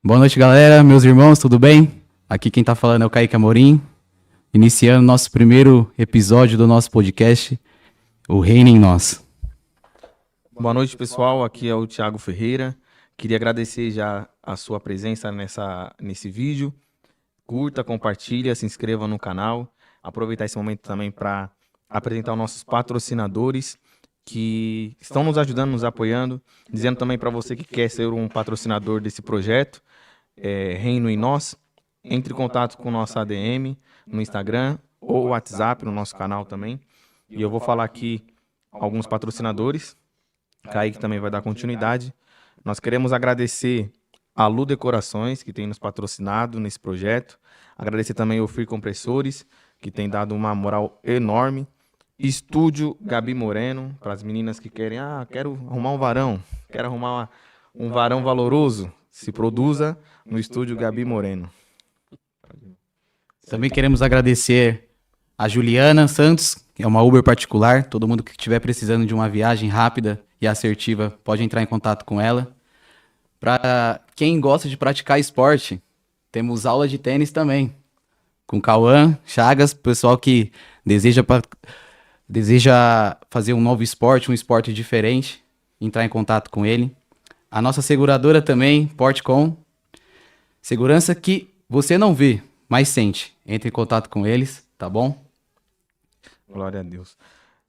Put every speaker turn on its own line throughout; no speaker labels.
Boa noite, galera, meus irmãos, tudo bem? Aqui quem tá falando é o Kaique Amorim, iniciando nosso primeiro episódio do nosso podcast, O Reino em Nós.
Boa noite, pessoal. Aqui é o Thiago Ferreira. Queria agradecer já a sua presença nesse vídeo. Curta, compartilha, se inscreva no canal. Aproveitar esse momento também para apresentar os nossos patrocinadores que estão nos ajudando, nos apoiando. Dizendo também para você que quer ser um patrocinador desse projeto, Reino em Nós, entre em contato com o nosso ADM no Instagram ou WhatsApp no nosso canal também. E eu vou falar aqui alguns patrocinadores. Kaique também vai dar continuidade. Nós queremos agradecer a Lu Decorações, que tem nos patrocinado nesse projeto. Agradecer também ao Free Compressores, que tem dado uma moral enorme. Estúdio Gabi Moreno, para as meninas que querem, quero arrumar um varão, quero arrumar um varão valoroso. Se produza no Estúdio Gabi Moreno.
Também queremos agradecer a Juliana Santos, que é uma Uber particular. Todo mundo que estiver precisando de uma viagem rápida e assertiva pode entrar em contato com ela. Para quem gosta de praticar esporte, temos aula de tênis também, com Cauã Chagas, pessoal que deseja fazer um novo esporte, um esporte diferente, entrar em contato com ele. A nossa seguradora também, Portcom, segurança que você não vê, mas sente. Entre em contato com eles, tá bom?
Glória a Deus.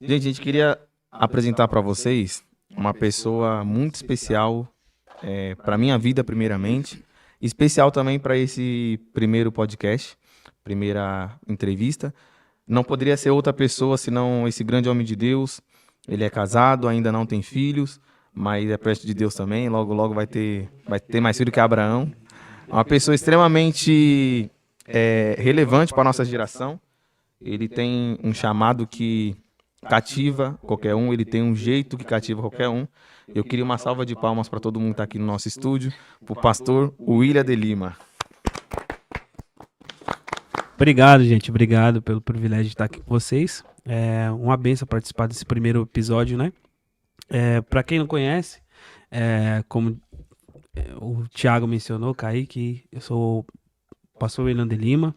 Gente, a gente queria apresentar para vocês uma pessoa muito especial para minha vida, primeiramente. Especial também para esse primeiro podcast, primeira entrevista. Não poderia ser outra pessoa senão esse grande homem de Deus. Ele é casado, ainda não tem filhos, mas é perto de Deus também. Logo, logo vai ter mais filho que Abraão. Uma pessoa extremamente relevante para a nossa geração. Ele tem um chamado que cativa qualquer um, ele tem um jeito que cativa qualquer um. Eu queria uma salva de palmas para todo mundo que está aqui no nosso estúdio, para o pastor William de Lima.
Obrigado, gente. Obrigado pelo privilégio de estar aqui com vocês. É uma bênção participar desse primeiro episódio, né? Para quem não conhece, como o Thiago mencionou, Kaique, eu sou o pastor William de Lima,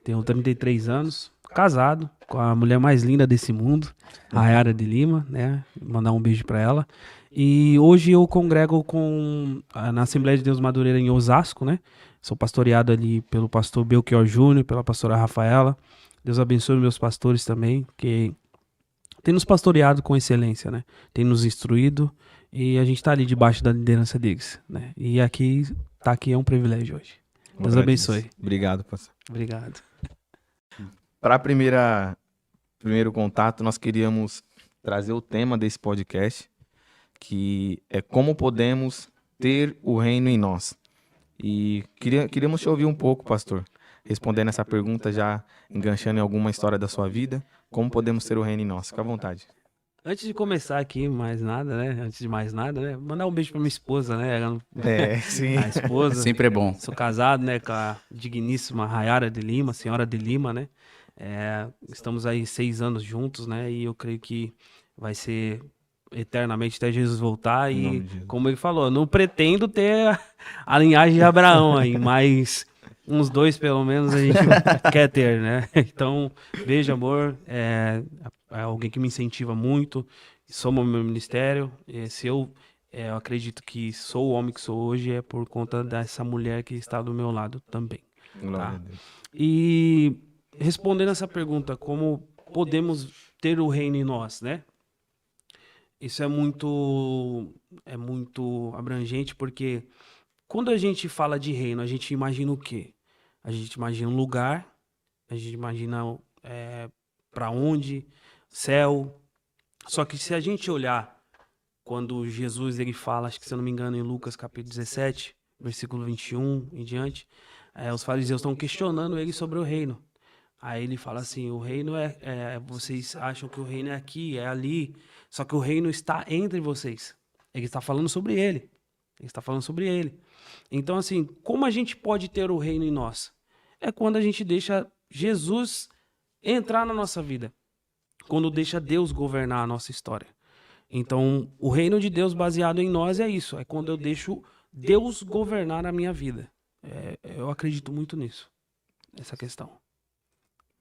tenho 33 anos, casado com a mulher mais linda desse mundo, a Rayara de Lima, né? Mandar um beijo para ela. E hoje eu congrego na Assembleia de Deus Madureira em Osasco, né? Sou pastoreado ali pelo pastor Belchior Júnior, pela pastora Rafaela. Deus abençoe meus pastores também, que tem nos pastoreado com excelência, né? Tem nos instruído e a gente tá ali debaixo da liderança deles, né? E tá aqui é um privilégio hoje. Deus abençoe.
Obrigado, pastor.
Obrigado.
Para primeiro contato, nós queríamos trazer o tema desse podcast, que é como podemos ter o reino em nós. E queríamos te ouvir um pouco, pastor, respondendo essa pergunta, já enganchando em alguma história da sua vida. Como podemos ter o reino em nós? Fica à vontade.
Antes de começar aqui, Antes de mais nada, né? Mandar um beijo pra minha esposa, né?
Sim.
A esposa.
Sempre é bom.
Sou casado, né? Com a digníssima Rayara de Lima, senhora de Lima, né? Estamos aí 6 anos juntos, né? E eu creio que vai ser eternamente até Jesus voltar. E como ele falou, não pretendo ter a linhagem de Abraão aí, mas uns 2 pelo menos a gente quer ter, né? Então, beijo, amor. É alguém que me incentiva muito. Soma o meu ministério. Se eu acredito que sou o homem que sou hoje, é por conta dessa mulher que está do meu lado também.
Glória
Tá?
a Deus.
E respondendo essa pergunta, como podemos ter o reino em nós, né? Isso é muito abrangente, porque quando a gente fala de reino, a gente imagina o quê? A gente imagina um lugar, a gente imagina para onde, céu. Só que se a gente olhar, quando Jesus ele fala, acho que se eu não me engano, em Lucas capítulo 17, versículo 21 em diante, os fariseus estão questionando ele sobre o reino. Aí ele fala assim, o reino vocês acham que o reino é aqui, é ali, só que o reino está entre vocês. Ele está falando sobre ele. Ele está falando sobre ele. Então, assim, como a gente pode ter o reino em nós? É quando a gente deixa Jesus entrar na nossa vida. Quando deixa Deus governar a nossa história. Então, o reino de Deus baseado em nós é isso. É quando eu deixo Deus governar a minha vida. Eu acredito muito nisso, nessa questão.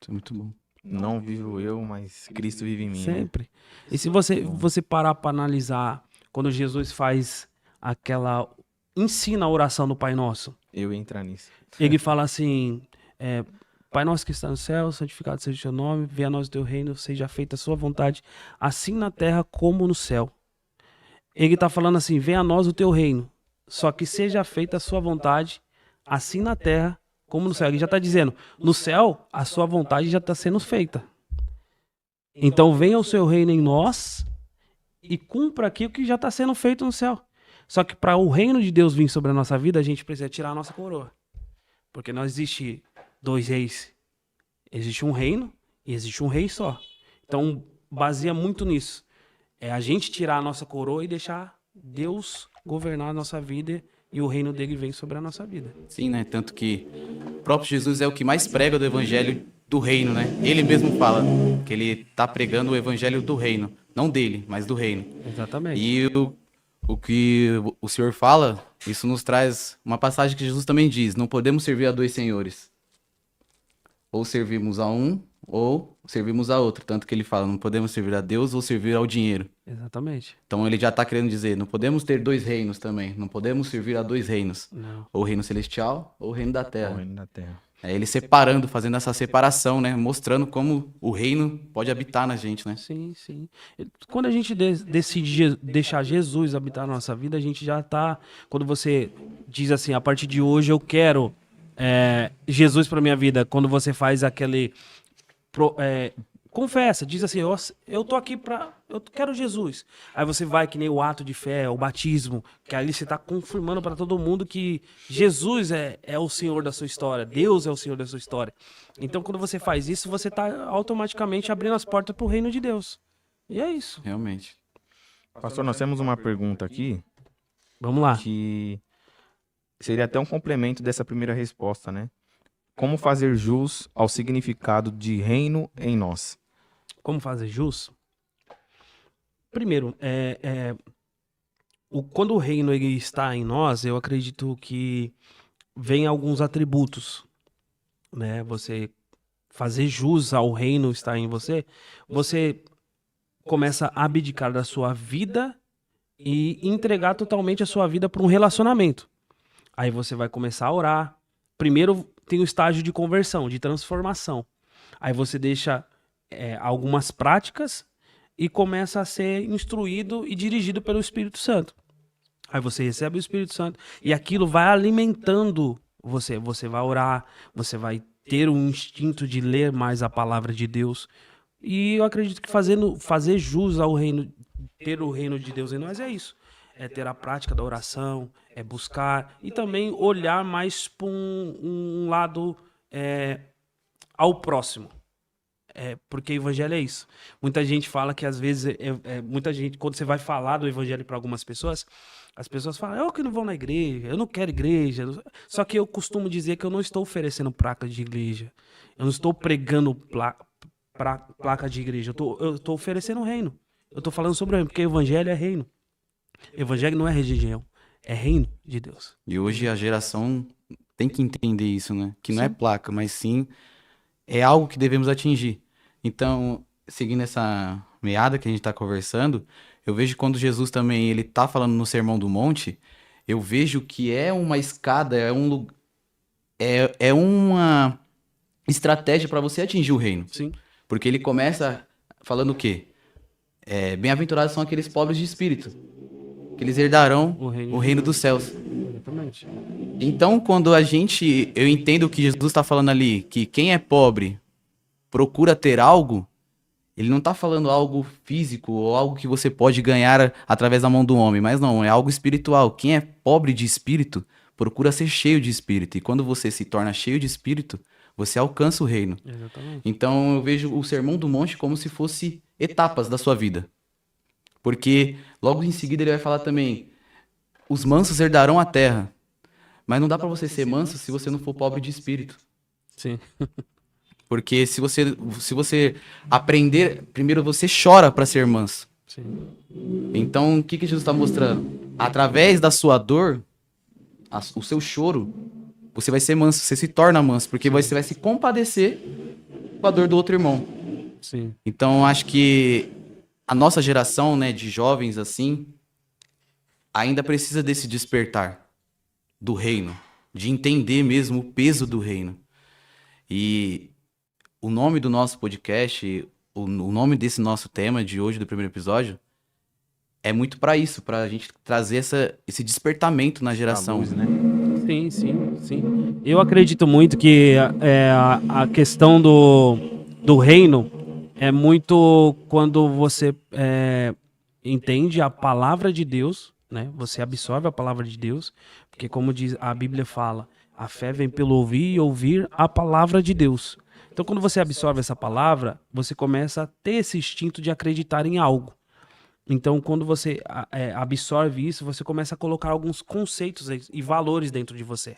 Isso é muito bom.
Não vivo eu, mas Cristo vive em mim, né?
Sempre. E se você parar para analisar, quando Jesus faz ensina a oração do Pai Nosso,
Eu ia entrar nisso.
ele fala assim, Pai nosso que está no céu, santificado seja o teu nome, venha a nós o teu reino, seja feita a sua vontade, assim na terra como no céu. Ele está falando assim, venha a nós o teu reino, só que seja feita a sua vontade, assim na terra como no céu. Ele já está dizendo, no céu a sua vontade já está sendo feita. Então venha o seu reino em nós e cumpra aqui o que já está sendo feito no céu. Só que para o reino de Deus vir sobre a nossa vida, a gente precisa tirar a nossa coroa. Porque não existe 2 reis. Existe um reino e existe um rei só. Então baseia muito nisso. É a gente tirar a nossa coroa e deixar Deus governar a nossa vida e o reino dele vem sobre a nossa vida.
Sim, né? Tanto que o próprio Jesus é o que mais prega do evangelho do reino, né? Ele mesmo fala que ele tá pregando o evangelho do reino. Não dele, mas do reino.
Exatamente.
E o que o Senhor fala, isso nos traz uma passagem que Jesus também diz: não podemos servir a 2 senhores. Ou servimos a um, ou servimos a outro. Tanto que ele fala, não podemos servir a Deus ou servir ao dinheiro.
Exatamente.
Então ele já está querendo dizer, não podemos ter 2 reinos também. Não podemos servir a 2 reinos.
Não.
Ou o reino celestial, ou o reino da
O
terra.
reino da terra.
É ele separando, fazendo essa separação, né? Mostrando como o reino pode habitar na gente, né?
Sim, sim. Quando a gente decide deixar Jesus habitar na nossa vida, a gente já tá. Quando você diz assim, a partir de hoje eu quero Jesus para minha vida, quando você faz aquele. Confessa, diz assim, eu tô aqui eu quero Jesus. Aí você vai que nem o ato de fé, o batismo, que ali você tá confirmando para todo mundo que Jesus é o Senhor da sua história, Deus é o Senhor da sua história. Então quando você faz isso, você tá automaticamente abrindo as portas pro reino de Deus. E é isso.
Realmente.
Pastor, nós temos uma pergunta aqui
Vamos lá.
que seria até um complemento dessa primeira resposta, né? Como fazer jus ao significado de reino em nós?
Como fazer jus? Primeiro, quando o reino ele está em nós, eu acredito que vem alguns atributos, né? Você fazer jus ao reino estar em você, você começa a abdicar da sua vida e entregar totalmente a sua vida para um relacionamento. Aí você vai começar a orar. Primeiro tem o estágio de conversão, de transformação. Aí você deixa algumas práticas e começa a ser instruído e dirigido pelo Espírito Santo. Aí você recebe o Espírito Santo e aquilo vai alimentando você. Você vai orar, você vai ter um instinto de ler mais a palavra de Deus. E eu acredito que fazer jus ao reino, ter o reino de Deus em nós é isso. É ter a prática da oração, é buscar e também olhar mais para um lado ao próximo. Porque o evangelho é isso. Muita gente fala que às vezes, muita gente, quando você vai falar do evangelho para algumas pessoas, as pessoas falam, eu que não vou na igreja, eu não quero igreja. Só que eu costumo dizer que eu não estou oferecendo placa de igreja. Eu não estou pregando placa de igreja. Eu estou oferecendo o reino. Eu estou falando sobre o reino, porque o evangelho é reino. Evangelho não é religião, é reino de Deus.
E hoje a geração tem que entender isso, né? Que não é placa, mas sim é algo que devemos atingir. Então, seguindo essa meada que a gente está conversando, eu vejo quando Jesus também ele tá falando no Sermão do Monte, eu vejo que é uma escada, é uma estratégia para você atingir o reino.
Sim.
Porque ele começa falando o quê? Bem-aventurados são aqueles pobres de espírito, que eles herdarão o reino dos céus.
Exatamente.
Então, quando eu entendo o que Jesus está falando ali, que quem é pobre procura ter algo, ele não está falando algo físico ou algo que você pode ganhar através da mão do homem, mas não, é algo espiritual. Quem é pobre de espírito procura ser cheio de espírito. E quando você se torna cheio de espírito, você alcança o reino.
Exatamente.
Então, eu vejo o Sermão do Monte como se fosse etapas da sua vida. Porque logo em seguida ele vai falar também, os mansos herdarão a terra. Mas não dá para você ser manso se você não for pobre de espírito.
Sim.
Porque se você aprender, primeiro você chora para ser manso.
Sim.
Então, o que Jesus está mostrando? Através da sua dor, o seu choro, você vai ser manso, você se torna manso, porque você vai se compadecer com a dor do outro irmão.
Sim.
Então, eu acho que a nossa geração, né, de jovens assim, ainda precisa desse despertar do reino, de entender mesmo o peso do reino. E o nome do nosso podcast, o nome desse nosso tema de hoje, do primeiro episódio, é muito para isso, para a gente trazer esse despertamento na geração.
luz, né?
Sim, sim, sim. Eu acredito muito que a questão do reino é muito quando você entende a palavra de Deus, né? Você absorve a palavra de Deus, porque como diz a Bíblia fala, a fé vem pelo ouvir e ouvir a palavra de Deus. Então, quando você absorve essa palavra, você começa a ter esse instinto de acreditar em algo. Então, quando você absorve isso, você começa a colocar alguns conceitos e valores dentro de você.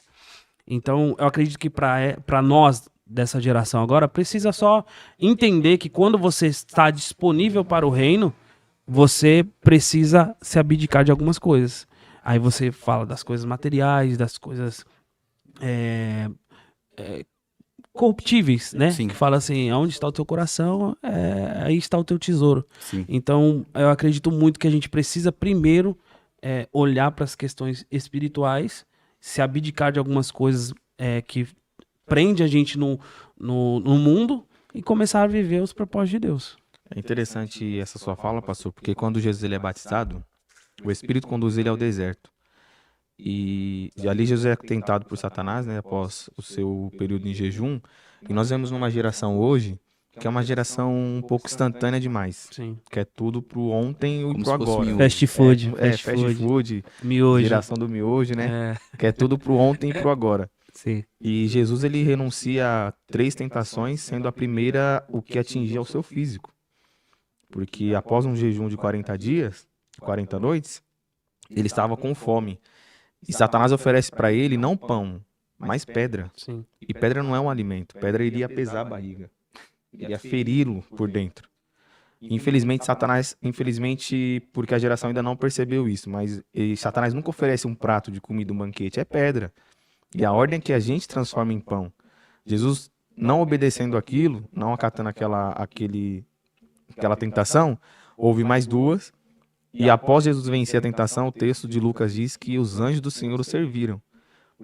Então, eu acredito que para nós dessa geração agora, precisa só entender que quando você está disponível para o reino, você precisa se abdicar de algumas coisas. Aí você fala das coisas materiais, das coisas corruptíveis, né?
Sim.
Que fala assim, onde está o teu coração, aí está o teu tesouro.
Sim.
Então, eu acredito muito que a gente precisa primeiro olhar para as questões espirituais, se abdicar de algumas coisas que prende a gente no mundo e começar a viver os propósitos de Deus.
É interessante essa sua fala, pastor, porque quando Jesus ele é batizado, o Espírito conduz ele ao deserto. E ali Jesus é tentado por Satanás, né, após o seu período em jejum. E nós vemos numa geração hoje que é uma geração um pouco instantânea demais.
Sim.
Que é tudo pro ontem e
Como
pro
se fosse
agora.
miojo.
Fast food.
Fast food,
Miojo.
geração do miojo, né?
É,
Que é tudo pro ontem e pro agora.
sim.
E Jesus ele renuncia a 3 tentações, sendo a primeira o que atingia o seu físico. Porque após um jejum de 40 dias, 40 noites, ele estava com fome. E Satanás oferece para ele não pão, mas pedra.
Sim.
E pedra não é um alimento. Pedra iria pesar a barriga. Iria feri-lo por dentro. Infelizmente, porque a geração ainda não percebeu isso, mas Satanás nunca oferece um prato de comida, um banquete, é pedra. E a ordem é que a gente transforma em pão. Jesus, não obedecendo aquilo, não acatando aquela tentação, houve mais 2. E após Jesus vencer a tentação, o texto de Lucas diz que os anjos do Senhor o serviram.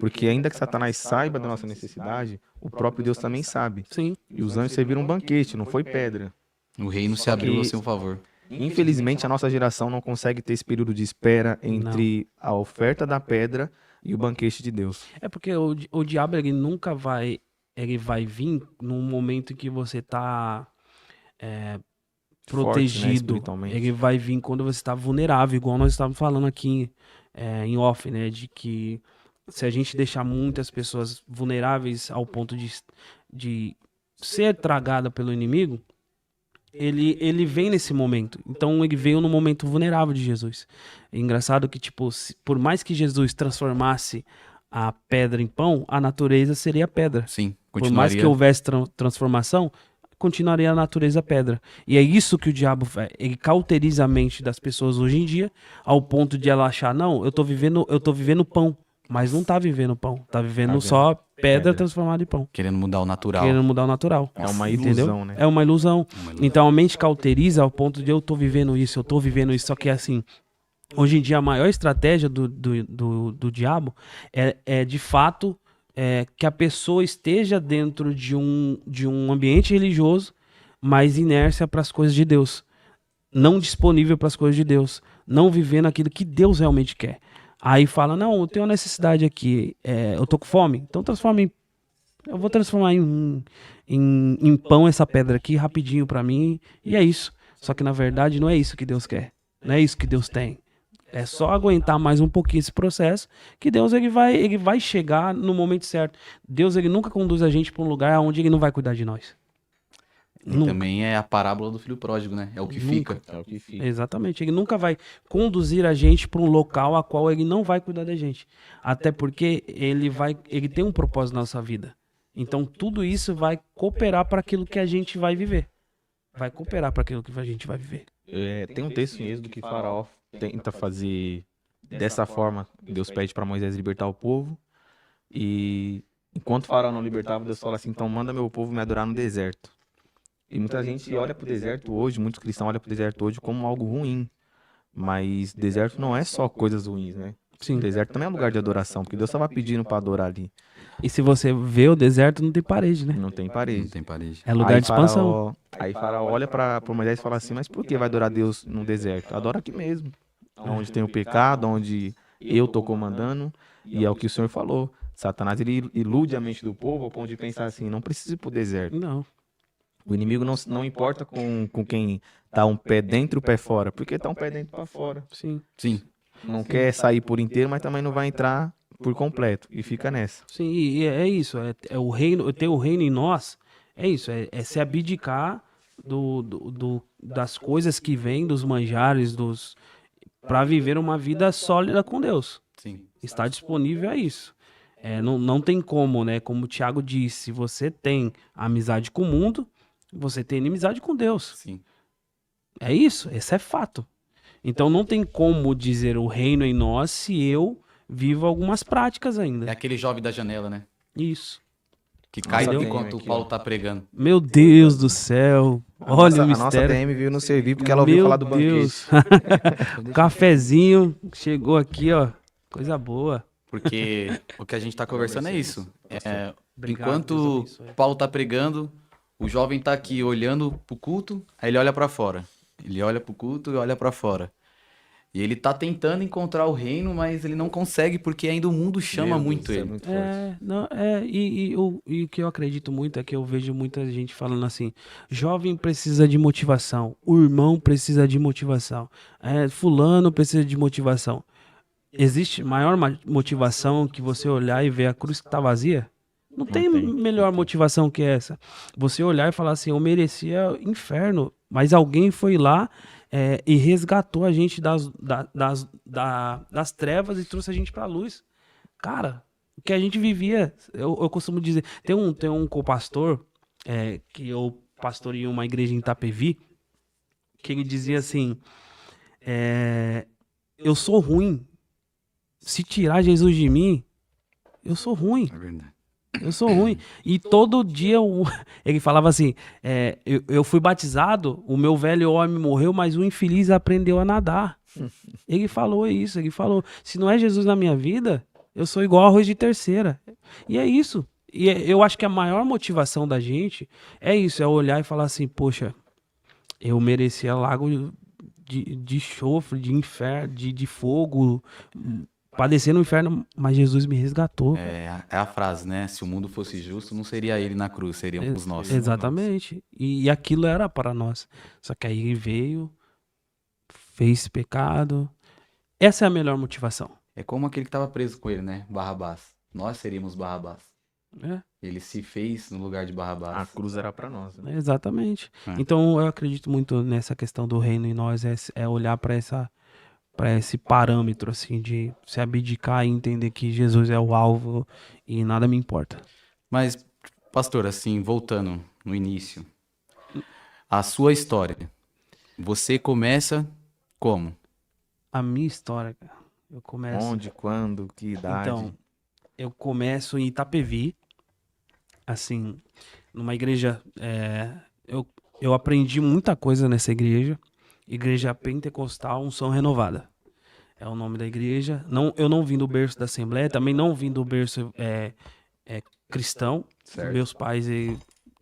Porque ainda que Satanás saiba da nossa necessidade, o próprio Deus também sabe.
Sim.
E os anjos serviram um banquete, não foi pedra.
O reino se abriu a seu favor.
Infelizmente, a nossa geração não consegue ter esse período de espera entre a oferta da pedra e o banquete de Deus.
É porque o diabo, ele nunca vai... Ele vai vir num momento em que você tá protegido.
Forte, né, espiritualmente.
Ele vai vir quando você está vulnerável, igual nós estávamos falando aqui em off, né? De que se a gente deixar muitas pessoas vulneráveis ao ponto de ser tragada pelo inimigo, ele vem nesse momento. Então ele veio no momento vulnerável de Jesus. É engraçado que, tipo, por mais que Jesus transformasse a pedra em pão, a natureza seria pedra.
Sim,
Por mais que
continuaria.
houvesse transformação, continuaria a natureza pedra. E é isso que o diabo ele cauteriza a mente das pessoas hoje em dia, ao ponto de ela achar, não, eu tô vivendo pão, mas não tá vivendo pão, tá vivendo só pedra transformada em pão,
Querendo mudar o natural.
querendo mudar o natural.
É uma
Entendeu?
ilusão, né?
É uma ilusão. Então a mente cauteriza ao ponto de eu tô vivendo isso, só que assim, hoje em dia a maior estratégia do diabo é de fato que a pessoa esteja dentro de um ambiente religioso, mas inércia para as coisas de Deus, não disponível para as coisas de Deus, não vivendo aquilo que Deus realmente quer. Aí fala, não, eu tenho uma necessidade aqui, eu tô com fome, então eu vou transformar em pão essa pedra aqui rapidinho para mim, e é isso. Só que na verdade não é isso que Deus quer, não é isso que Deus tem. É só aguentar mais um pouquinho esse processo, que Deus ele vai chegar no momento certo. Deus ele nunca conduz a gente para um lugar onde ele não vai cuidar de nós.
E também é a parábola do filho pródigo, né? É o que fica.
É o que fica.
Exatamente. Ele nunca vai conduzir a gente para um local a qual ele não vai cuidar da gente. Até porque ele tem um propósito na nossa vida. Então tudo isso vai cooperar para aquilo que a gente vai viver. Vai cooperar para aquilo que a gente vai viver.
Tem um texto em Êxodo que Faraó tenta fazer dessa forma. Deus pede para Moisés libertar o povo. E enquanto o faraó não libertava, Deus fala assim, então manda meu povo me adorar no deserto. E muita gente olha pro deserto hoje, muitos cristãos olham pro deserto hoje como algo ruim. Mas deserto não é só coisas ruins, né? O
Sim.
deserto também é um lugar de adoração, porque Deus estava pedindo para adorar ali.
E se você vê o deserto, não tem parede, né?
Não tem
Não
parede.
tem parede.
É lugar de expansão.
Aí Faraó olha para Moisés e fala assim, mas por que vai adorar Deus no deserto? Adora aqui mesmo. Onde tem o pecado, onde eu tô comandando. E é o que o Senhor falou. Satanás, ele ilude a mente do povo ao ponto de pensar assim, não precisa ir pro deserto.
Não.
O inimigo não importa com quem tá um pé dentro e o pé fora, porque tá um pé dentro para fora.
Sim.
Sim.
Não quer sair por inteiro, mas também não vai entrar por completo. E fica nessa.
Sim, e é isso. É o reino, ter o reino em nós. É isso. É se abdicar das coisas que vêm, dos manjares, para viver uma vida sólida com Deus.
Sim.
Está disponível a isso. Não tem como, né? Como o Thiago disse, se você tem amizade com o mundo, você tem inimizade com Deus.
Sim.
É isso, esse é fato. Então não tem como dizer o reino em nós se eu vivo algumas práticas
É
ainda.
aquele jovem da janela, né?
Isso.
Que cai
Nossa,
enquanto
tem
o
aqui,
Paulo
ó.
tá pregando.
Meu Deus do céu. Olha o
A nossa
mistério.
DM veio nos servir porque ela ouviu
Meu
falar do banquete.
Deus. Cafezinho chegou aqui, ó. Coisa boa.
Porque o que a gente tá conversando é isso. É,
Obrigado,
enquanto
Deus
o
abençoe.
Paulo tá pregando, o jovem tá aqui olhando pro culto, aí ele olha pra fora. Ele olha pro culto e olha pra fora. E ele tá tentando encontrar o reino, mas ele não consegue porque ainda o mundo chama
Meu Deus,
muito
isso é
ele.
muito forte.
E o que eu acredito muito é que eu vejo muita gente falando assim: jovem precisa de motivação, o irmão precisa de motivação, fulano precisa de motivação. Existe maior motivação que você olhar e ver a cruz que está vazia? Não tem melhor motivação que essa. Você olhar e falar assim: eu merecia inferno, mas alguém foi lá e resgatou a gente das trevas e trouxe a gente para a luz. Cara, o que a gente vivia, eu costumo dizer, tem um co-pastor que eu pastorei em uma igreja em Itapevi, que ele dizia assim, eu sou ruim, se tirar Jesus de mim, eu sou ruim.
É verdade.
Eu sou ruim. E todo dia ele falava assim: eu fui batizado, o meu velho homem morreu, mas o infeliz aprendeu a nadar. Ele falou isso, ele falou: se não é Jesus na minha vida, eu sou igual arroz de terceira. E é isso. E eu acho que a maior motivação da gente é isso: é olhar e falar assim, poxa, eu merecia lago de chofre, de inferno, de fogo, padecer no inferno, mas Jesus me resgatou.
É a frase, né? Se o mundo fosse justo, não seria ele na cruz, seríamos nós.
Exatamente. E aquilo era para nós. Só que aí ele veio, fez pecado. Essa é a melhor motivação.
É como aquele que estava preso com ele, né? Barrabás. Nós seríamos Barrabás.
É,
Ele se fez no lugar de
A
Barrabás.
cruz era para nós. Né?
exatamente.
É.
Então eu acredito muito nessa questão do reino em nós, é olhar para esse parâmetro assim de se abdicar e entender que Jesus é o alvo e nada me importa.
Mas, pastor, assim, voltando no início, a sua história, você começa como?
A minha história, cara, eu começo.
Onde, quando, que idade?
Então, eu começo em Itapevi, assim, numa igreja. Eu aprendi muita coisa nessa igreja. Igreja Pentecostal Unção Renovada. É o nome da igreja. Eu não vim do berço da Assembleia, também não vim do berço cristão.
Certo.
Meus pais,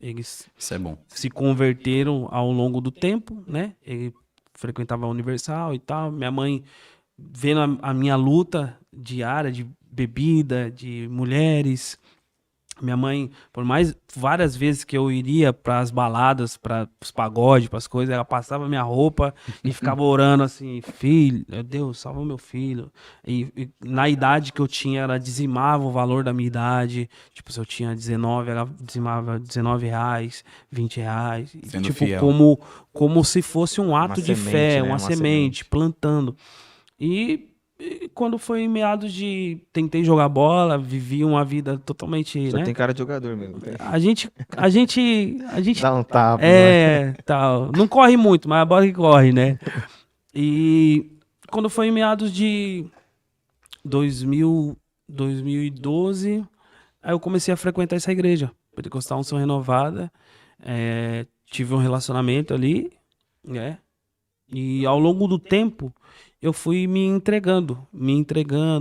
eles
Isso é bom.
se converteram ao longo do tempo, né? Ele frequentava a Universal e tal. Minha mãe, vendo a minha luta diária de bebida, de mulheres. Minha mãe, por mais várias vezes que eu iria para as baladas, para os pagodes, para as coisas, ela passava minha roupa e ficava orando assim: filho, meu Deus, salva meu filho. E na idade que eu tinha, ela dizimava o valor da minha idade. Tipo, se eu tinha 19, ela dizimava R$19, R$20. E,
Sendo
tipo,
fiel.
como se fosse um ato de
semente,
fé,
né?
uma
Uma
semente,
semente.
plantando. E quando foi em meados tentei jogar bola, vivi uma vida totalmente,
Só
né?
tem cara de jogador mesmo. Tem.
A gente
Dá um tapa. Né?
tal, não corre muito, mas a bola que corre, né? E quando foi em meados de 2012, Aí eu comecei a frequentar essa igreja, Pentecostal Unção Renovada, tive um relacionamento ali, né? E ao longo do tempo, eu fui me entregando,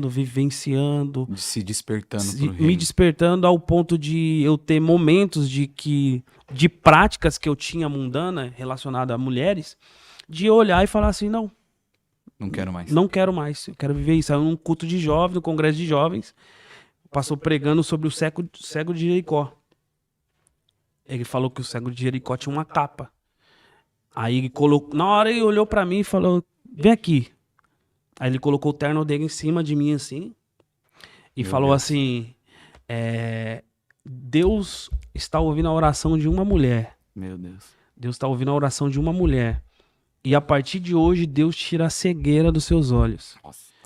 vivenciando,
Se despertando pro
me
reino.
despertando ao ponto de eu ter momentos de práticas que eu tinha mundana relacionada a mulheres, de olhar e falar assim, não,
Não quero mais.
não quero mais, eu quero viver isso. Aí num culto de jovens, no congresso de jovens, passou pregando sobre o cego de Jericó. Ele falou que o cego de Jericó tinha uma capa. Aí ele colocou, na hora ele olhou pra mim e falou, vem aqui. Aí ele colocou o terno dele em cima de mim assim e
Meu
falou
Deus.
assim, Deus está ouvindo a oração de uma mulher.
Meu Deus.
Deus está ouvindo a oração de uma mulher. E a partir de hoje, Deus tira a cegueira dos seus olhos.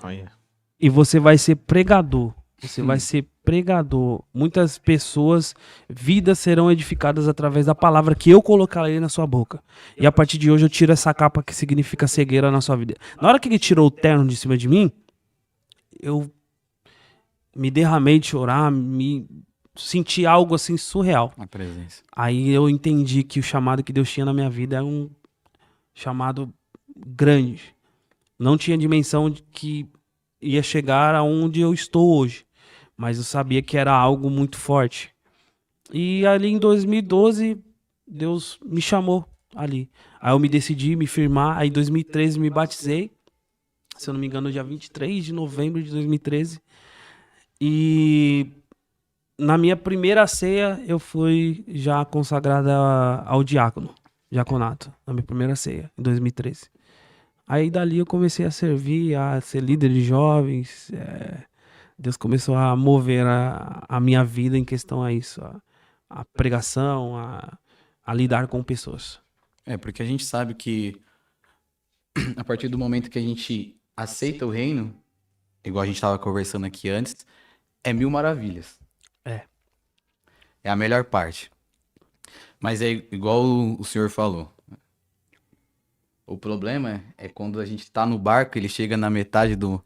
Olha.
E você vai ser pregador. Você vai ser pregador. Muitas pessoas, vidas serão edificadas através da palavra que eu colocarei na sua boca. E a partir de hoje eu tiro essa capa que significa cegueira na sua vida. Na hora que ele tirou o terno de cima de mim, eu me derramei de chorar, me senti algo assim surreal.
A presença.
Aí eu entendi que o chamado que Deus tinha na minha vida era um chamado grande. Não tinha dimensão de que ia chegar aonde eu estou hoje. Mas eu sabia que era algo muito forte. E ali em 2012, Deus me chamou ali. Aí eu me decidi me firmar. Aí em 2013 me batizei. Se eu não me engano, dia 23 de novembro de 2013. E na minha primeira ceia, eu fui já consagrada ao diaconato. Na minha primeira ceia, em 2013. Aí dali eu comecei a servir, a ser líder de jovens. Deus começou a mover a minha vida em questão a isso. A pregação, a lidar com pessoas.
Porque a gente sabe que a partir do momento que a gente aceita o reino, igual a gente estava conversando aqui antes, é 1000 maravilhas. É a melhor parte. Mas é igual o senhor falou. O problema é quando a gente tá no barco, ele chega na metade do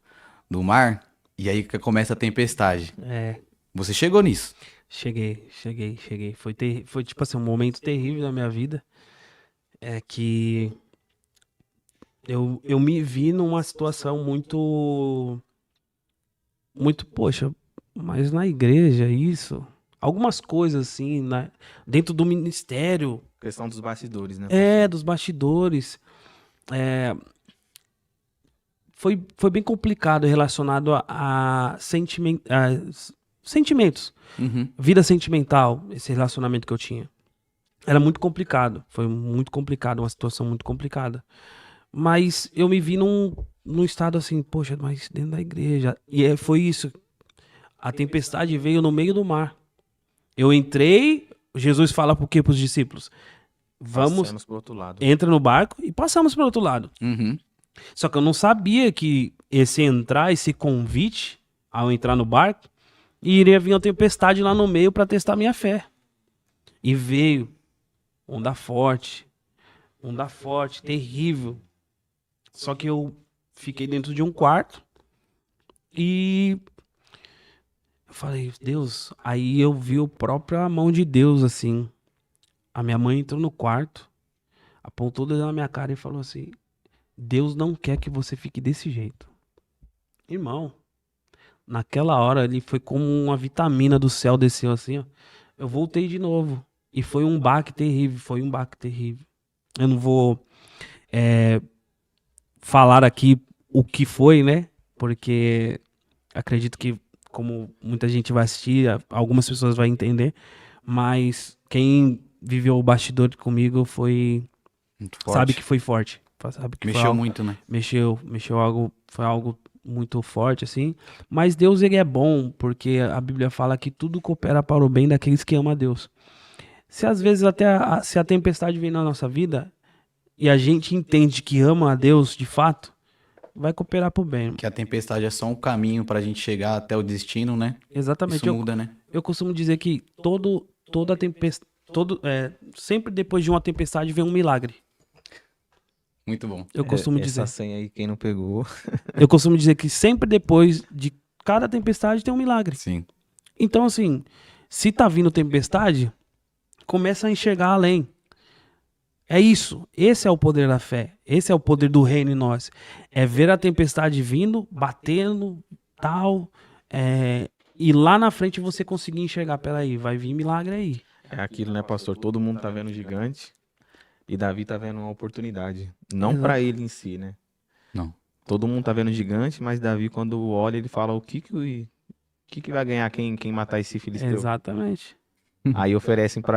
mar, e aí que começa a tempestade. Você chegou nisso?
Cheguei. Foi tipo assim, um momento terrível da minha vida. É que eu me vi numa situação muito, poxa, mas na igreja isso, algumas coisas assim, dentro do ministério,
Questão dos bastidores, né?
dos bastidores, foi bem complicado relacionado a sentimentos,
Uhum.
vida sentimental, esse relacionamento que eu tinha. Era muito complicado, foi muito complicado, uma situação muito complicada. Mas eu me vi num estado assim, poxa, mas dentro da igreja. E foi isso. A tempestade veio no meio do mar. Eu entrei, Jesus fala por quê para os discípulos? Vamos,
Passamos pro outro lado.
entra no barco e passamos para o outro lado.
Uhum.
Só que eu não sabia que esse convite, ao entrar no barco, iria vir uma tempestade lá no meio para testar minha fé. E veio onda forte, terrível. Só que eu fiquei dentro de um quarto e eu falei, Deus, aí eu vi a própria mão de Deus, assim. A minha mãe entrou no quarto, apontou o dedo na minha cara e falou assim, Deus não quer que você fique desse jeito. Irmão, naquela hora ali foi como uma vitamina do céu desceu assim, ó. Eu voltei de novo. E foi um baque terrível, Eu não vou falar aqui o que foi, né? Porque acredito que, como muita gente vai assistir, algumas pessoas vão entender. Mas quem viveu o bastidor comigo
Muito forte.
sabe que foi forte. Sabe que foi
Mexeu
algo,
muito, né?
mexeu algo, foi algo muito forte, assim. Mas Deus, ele é bom, porque a Bíblia fala que tudo coopera para o bem daqueles que amam a Deus. Se às vezes até se a tempestade vem na nossa vida e a gente entende que ama a Deus de fato, vai cooperar pro bem.
Que a tempestade é só um caminho pra gente chegar até o destino, né?
Exatamente.
Isso muda, né?
Eu costumo dizer que toda tempestade, sempre depois de uma tempestade vem um milagre.
Muito bom.
Eu costumo dizer.
Essa senha aí, quem não pegou.
Eu costumo dizer que sempre depois de cada tempestade tem um milagre.
Sim.
Então, assim, se tá vindo tempestade, começa a enxergar além. É isso. Esse é o poder da fé. Esse é o poder do reino em nós. É ver a tempestade vindo, batendo, tal. E lá na frente você conseguir enxergar. Peraí, vai vir milagre aí.
É aquilo, né, pastor? Todo mundo tá vendo gigante e Davi tá vendo uma oportunidade. Não
Exato.
para ele em si, né?
Não.
Todo mundo tá vendo gigante, mas Davi, quando olha, ele fala o que que vai ganhar quem matar esse filisteu?
Exatamente.
Aí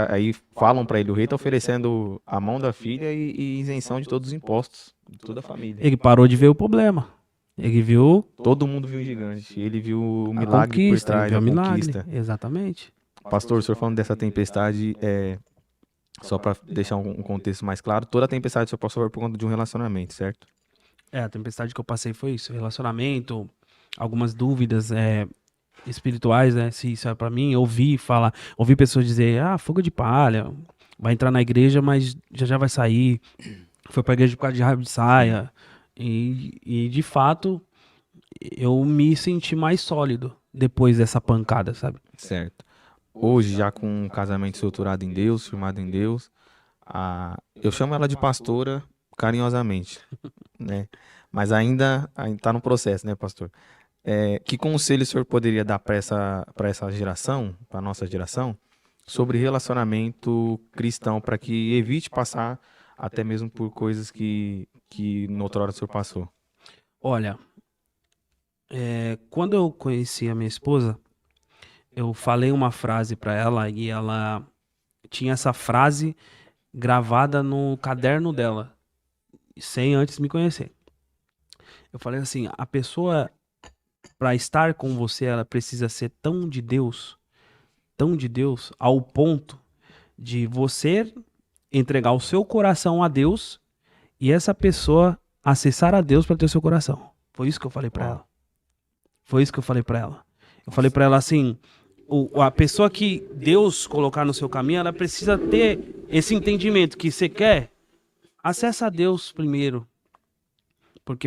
aí falam pra ele, o rei tá oferecendo a mão da filha e isenção de todos os impostos, de toda a família.
Ele parou de ver o problema. Ele viu
Todo mundo viu o gigante, ele viu o
a
milagre por
conquista. Ele
trás,
viu
a
o milagre.
conquista.
Exatamente.
Pastor, o senhor falando dessa tempestade, só pra deixar um contexto mais claro, toda a tempestade só passou por conta de um relacionamento, certo?
A tempestade que eu passei foi isso. Relacionamento, algumas dúvidas espirituais, né? Se isso é pra mim. Ouvi pessoas dizer, fogo de palha, vai entrar na igreja, mas já vai sair. Foi pra igreja por causa de raiva de saia. E de fato, eu me senti mais sólido depois dessa pancada, sabe?
Certo. Hoje, já com um casamento estruturado em Deus, firmado em Deus, eu chamo ela de pastora carinhosamente, né? Mas ainda tá no processo, né, pastor? Que conselho o senhor poderia dar para essa geração, para nossa geração, sobre relacionamento cristão, para que evite passar até mesmo por coisas que noutrora o senhor passou?
Olha, quando eu conheci a minha esposa, eu falei uma frase pra ela e ela tinha essa frase gravada no caderno dela, sem antes me conhecer. Eu falei assim, a pessoa, pra estar com você, ela precisa ser tão de Deus, ao ponto de você entregar o seu coração a Deus e essa pessoa acessar a Deus pra ter o seu coração. Foi isso que eu falei pra ela. Foi isso que eu falei pra ela. Eu falei pra ela assim, a pessoa que Deus colocar no seu caminho, ela precisa ter esse entendimento que você quer, acessa a Deus primeiro. Porque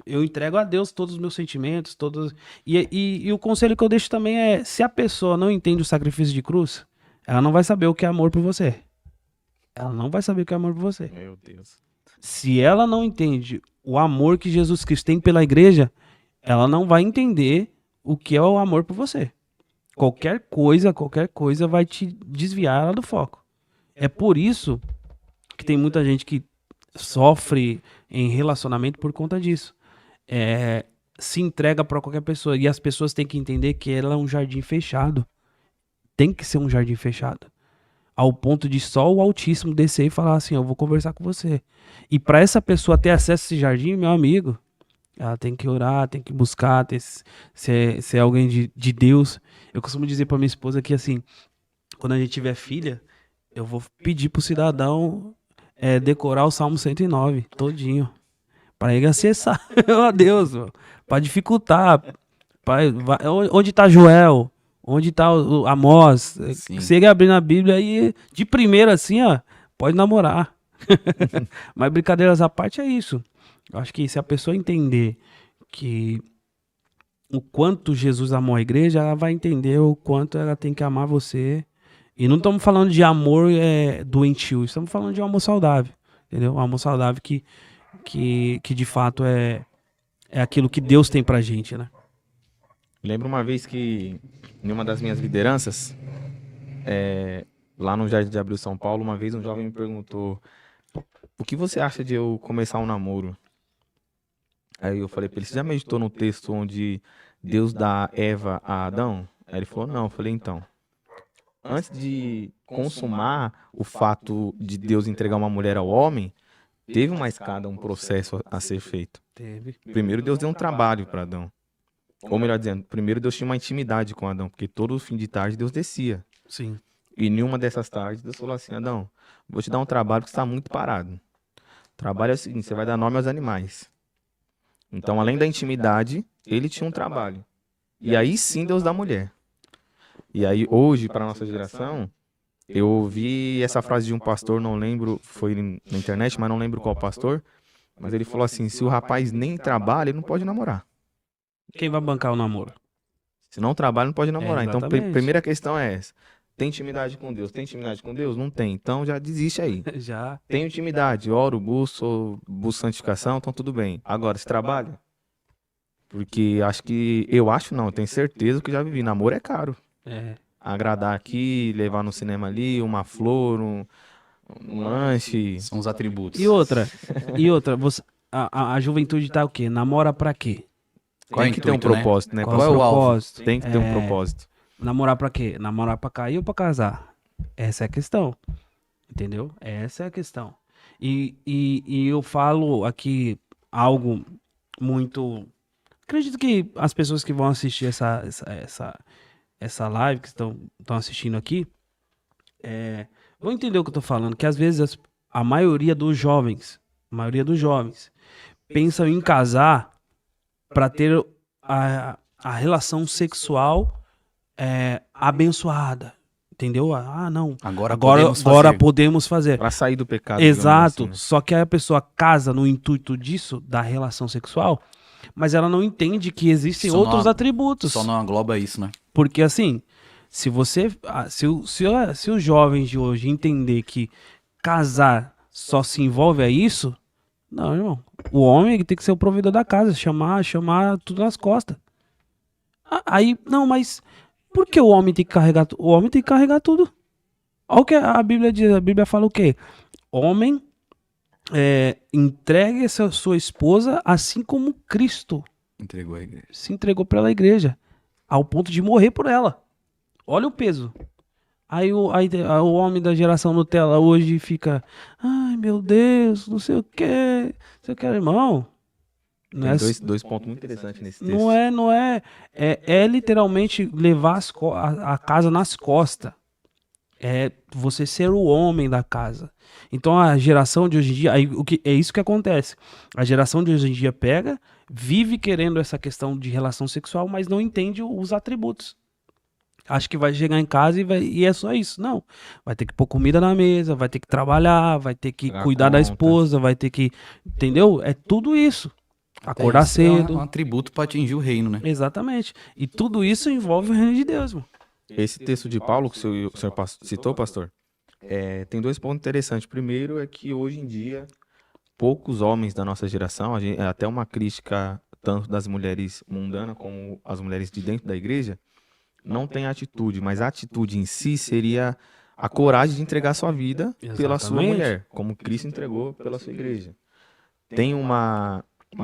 eu entrego a Deus todos os meus sentimentos, todos. E o conselho que eu deixo também é, se a pessoa não entende o sacrifício de cruz, ela não vai saber o que é amor por você. Ela não vai saber o que é amor por você.
Meu Deus.
Se ela não entende o amor que Jesus Cristo tem pela igreja, ela não vai entender o que é o amor por você. Qualquer coisa vai te desviar ela do foco. É por isso que tem muita gente que sofre em relacionamento por conta disso. Se entrega para qualquer pessoa. E as pessoas têm que entender que ela é um jardim fechado. Tem que ser um jardim fechado. Ao ponto de só o Altíssimo descer e falar assim, eu vou conversar com você. E para essa pessoa ter acesso a esse jardim, meu amigo, ela tem que orar, tem que buscar, ser alguém de Deus. Eu costumo dizer para minha esposa que assim, quando a gente tiver filha, eu vou pedir pro cidadão decorar o Salmo 109 todinho, para ele acessar a Deus, para dificultar. Onde tá Joel? Onde tá o Amós?
Sim.
Se ele abrir na Bíblia aí, de primeira assim, pode namorar. Mas brincadeiras à parte é isso. Eu acho que se a pessoa entender que o quanto Jesus amou a igreja, ela vai entender o quanto ela tem que amar você. E não estamos falando de amor doentio, estamos falando de um amor saudável, entendeu? Um amor saudável que de fato é aquilo que Deus tem pra gente, né?
Lembro uma vez que, em uma das minhas lideranças, lá no Jardim de Abril, São Paulo, uma vez um jovem me perguntou: o que você acha de eu começar um namoro? Aí eu falei pra ele: você já meditou no texto onde Deus dá Eva a Adão? Aí ele falou: não. Eu falei: então, antes de consumar o fato de Deus entregar uma mulher ao homem, teve uma escada, um processo a ser feito.
Teve.
Primeiro Deus deu um trabalho para Adão. Ou melhor dizendo, primeiro Deus tinha uma intimidade com Adão, porque todo fim de tarde Deus descia.
Sim.
E em uma dessas tardes Deus falou assim: Adão, vou te dar um trabalho que está muito parado. O trabalho é o seguinte: você vai dar nome aos animais. Então, além da intimidade, ele tinha um trabalho. E aí sim Deus dá mulher. E aí hoje, para nossa geração, eu ouvi essa frase de um pastor, não lembro, foi na internet, mas não lembro qual pastor, mas ele falou assim: se o rapaz nem trabalha, ele não pode namorar.
Quem vai bancar o namoro?
Se não trabalha, não pode namorar. Então,
Exatamente.
primeira questão é essa. Tem intimidade com Deus? Tem intimidade com Deus? Não tem. Então, já desiste aí.
Já.
Tenho intimidade, oro, busco santificação, então tudo bem. Agora, se trabalha? Porque eu acho não, eu tenho certeza que já vivi. Namoro é caro.
É.
Agradar aqui, levar no cinema ali, uma flor, um lanche.
São os atributos.
E outra, a juventude tá o quê? Namora pra quê?
Qual é
Tem
o
que ter um
intuito, né?
propósito, né?
Qual
Qual é o alvo?
propósito?
Tem que ter um propósito.
Namorar pra quê? Namorar pra cair ou pra casar? Essa é a questão. Entendeu? Essa é a questão. E eu falo aqui algo muito. Acredito que as pessoas que vão assistir essa live, que estão assistindo aqui, vão entender o que eu tô falando. Que às vezes a maioria dos jovens pensam em casar para ter a relação sexual abençoada. Entendeu? Ah, não.
Agora podemos
Podemos fazer.
Pra sair do pecado. digamos
Exato.
assim, né?
Só que aí a pessoa casa no intuito disso, da relação sexual, mas ela não entende que existem
Só
outros
não-
atributos.
Só não engloba isso, né?
Porque assim, se os jovens de hoje entender que casar só se envolve a isso, não, irmão. O homem tem que ser o provedor da casa, chamar tudo nas costas. Aí, não, mas por que o homem tem que carregar tudo? O homem tem que carregar tudo. Olha o que a Bíblia diz. A Bíblia fala o quê? Homem, entregue essa sua esposa assim como Cristo
Entregou a igreja.
se entregou pela igreja, ao ponto de morrer por ela. Olha o peso. Aí o homem da geração Nutella hoje fica, ai meu Deus, não sei o que, irmão. Não é,
Tem dois pontos muito interessantes nesse texto.
não é, é literalmente levar a casa nas costas. É você ser o homem da casa. Então a geração de hoje em dia, é isso que acontece. A geração de hoje em dia vive querendo essa questão de relação sexual, mas não entende os atributos. Acho que vai chegar em casa e é só isso. Não. Vai ter que pôr comida na mesa, vai ter que trabalhar, vai ter que
Pagar
cuidar da
contas.
esposa, vai ter que. Entendeu? É tudo isso. Acordar
Isso é
cedo.
um atributo para atingir o reino, né?
Exatamente. E tudo isso envolve o reino de Deus, mano.
Esse texto de Paulo que o senhor citou, pastor, tem dois pontos interessantes. Primeiro é que hoje em dia, poucos homens da nossa geração, é até uma crítica tanto das mulheres mundanas como as mulheres de dentro da igreja, não tem atitude, mas a atitude em si seria a coragem de entregar sua vida pela sua
Exatamente.
mulher, como Cristo entregou pela sua igreja. Tem uma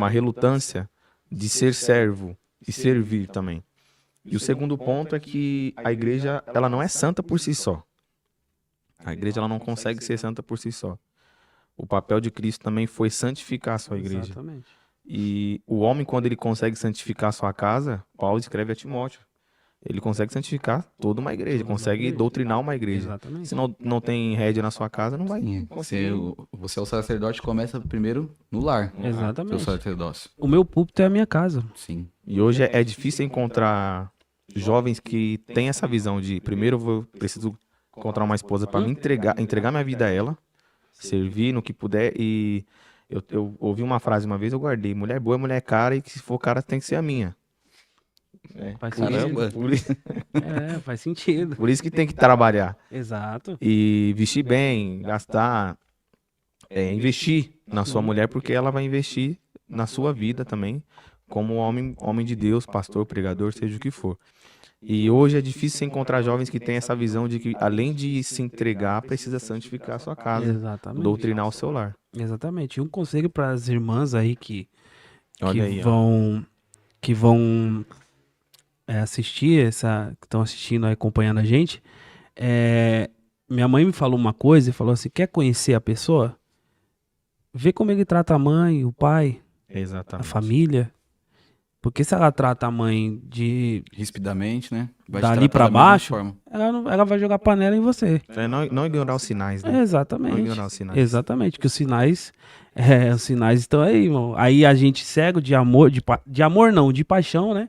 relutância de ser servo e servir também. E o segundo ponto é que a igreja, ela não é santa por si só. A igreja, ela não consegue ser santa por si só. O papel de Cristo também foi santificar a sua igreja.
Exatamente.
E o homem, quando ele consegue santificar a sua casa, Paulo escreve a Timóteo, ele consegue santificar toda uma igreja, consegue doutrinar uma igreja.
Exatamente.
Se não tem rédea na sua casa, não vai
Sim,
conseguir.
você é o sacerdote, começa primeiro no lar. Seu
Exatamente.
sacerdócio.
O meu púlpito é a minha casa.
Sim.
E hoje é difícil encontrar jovens que têm essa visão de, primeiro preciso encontrar uma esposa para me entregar minha vida a ela, servir no que puder. E eu ouvi uma frase uma vez, eu guardei: mulher boa é mulher cara, e que se for cara tem que ser a minha.
Faz
Caramba.
Faz sentido.
Por isso que tem que trabalhar
Exato.
e vestir bem, gastar, investir na sua mulher, porque ela vai investir na sua vida também, como homem de Deus, pastor, pregador, seja o que for. E hoje é difícil você encontrar jovens que têm essa visão de que, além de se entregar, precisa santificar a sua casa,
Exatamente.
doutrinar o seu lar.
Exatamente. E um conselho para as irmãs aí que
Olha aí, ó.
vão assistir que estão assistindo aí, acompanhando a gente. Minha mãe me falou uma coisa e falou assim: quer conhecer a pessoa? Vê como ele trata a mãe, o pai, a
Exatamente.
família. Porque se ela trata a mãe de
Rispidamente, né? Vai te
dali
tratar
pra
da mesma
baixo,
forma.
ela vai jogar panela em você.
Não ignorar os sinais, né? Não
Exatamente.
ignorar os sinais.
Exatamente, que os sinais estão aí, irmão. Aí a gente cego de amor, de amor não, de paixão, né?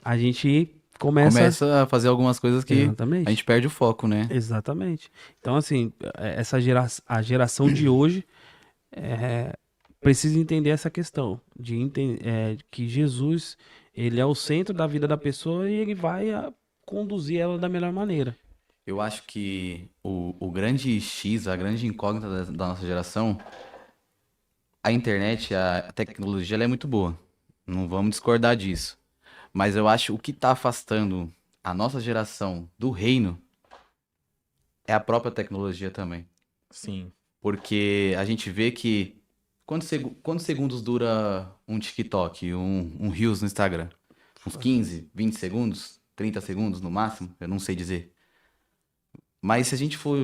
A gente começa
A fazer algumas coisas que
Exatamente.
a gente perde o foco, né?
Exatamente. Então, assim, a geração de hoje precisa entender essa questão de que Jesus, ele é o centro da vida da pessoa e ele vai conduzir ela da melhor maneira.
Eu acho que o grande X, a grande incógnita da nossa geração, a internet, a tecnologia, ela é muito boa. Não vamos discordar disso. Mas eu acho que o que está afastando a nossa geração do reino é a própria tecnologia também.
Sim.
Porque a gente vê que quantos segundos dura um TikTok, um Reels no Instagram? Uns 15, 20 segundos? 30 segundos no máximo? Eu não sei dizer. Mas se a gente for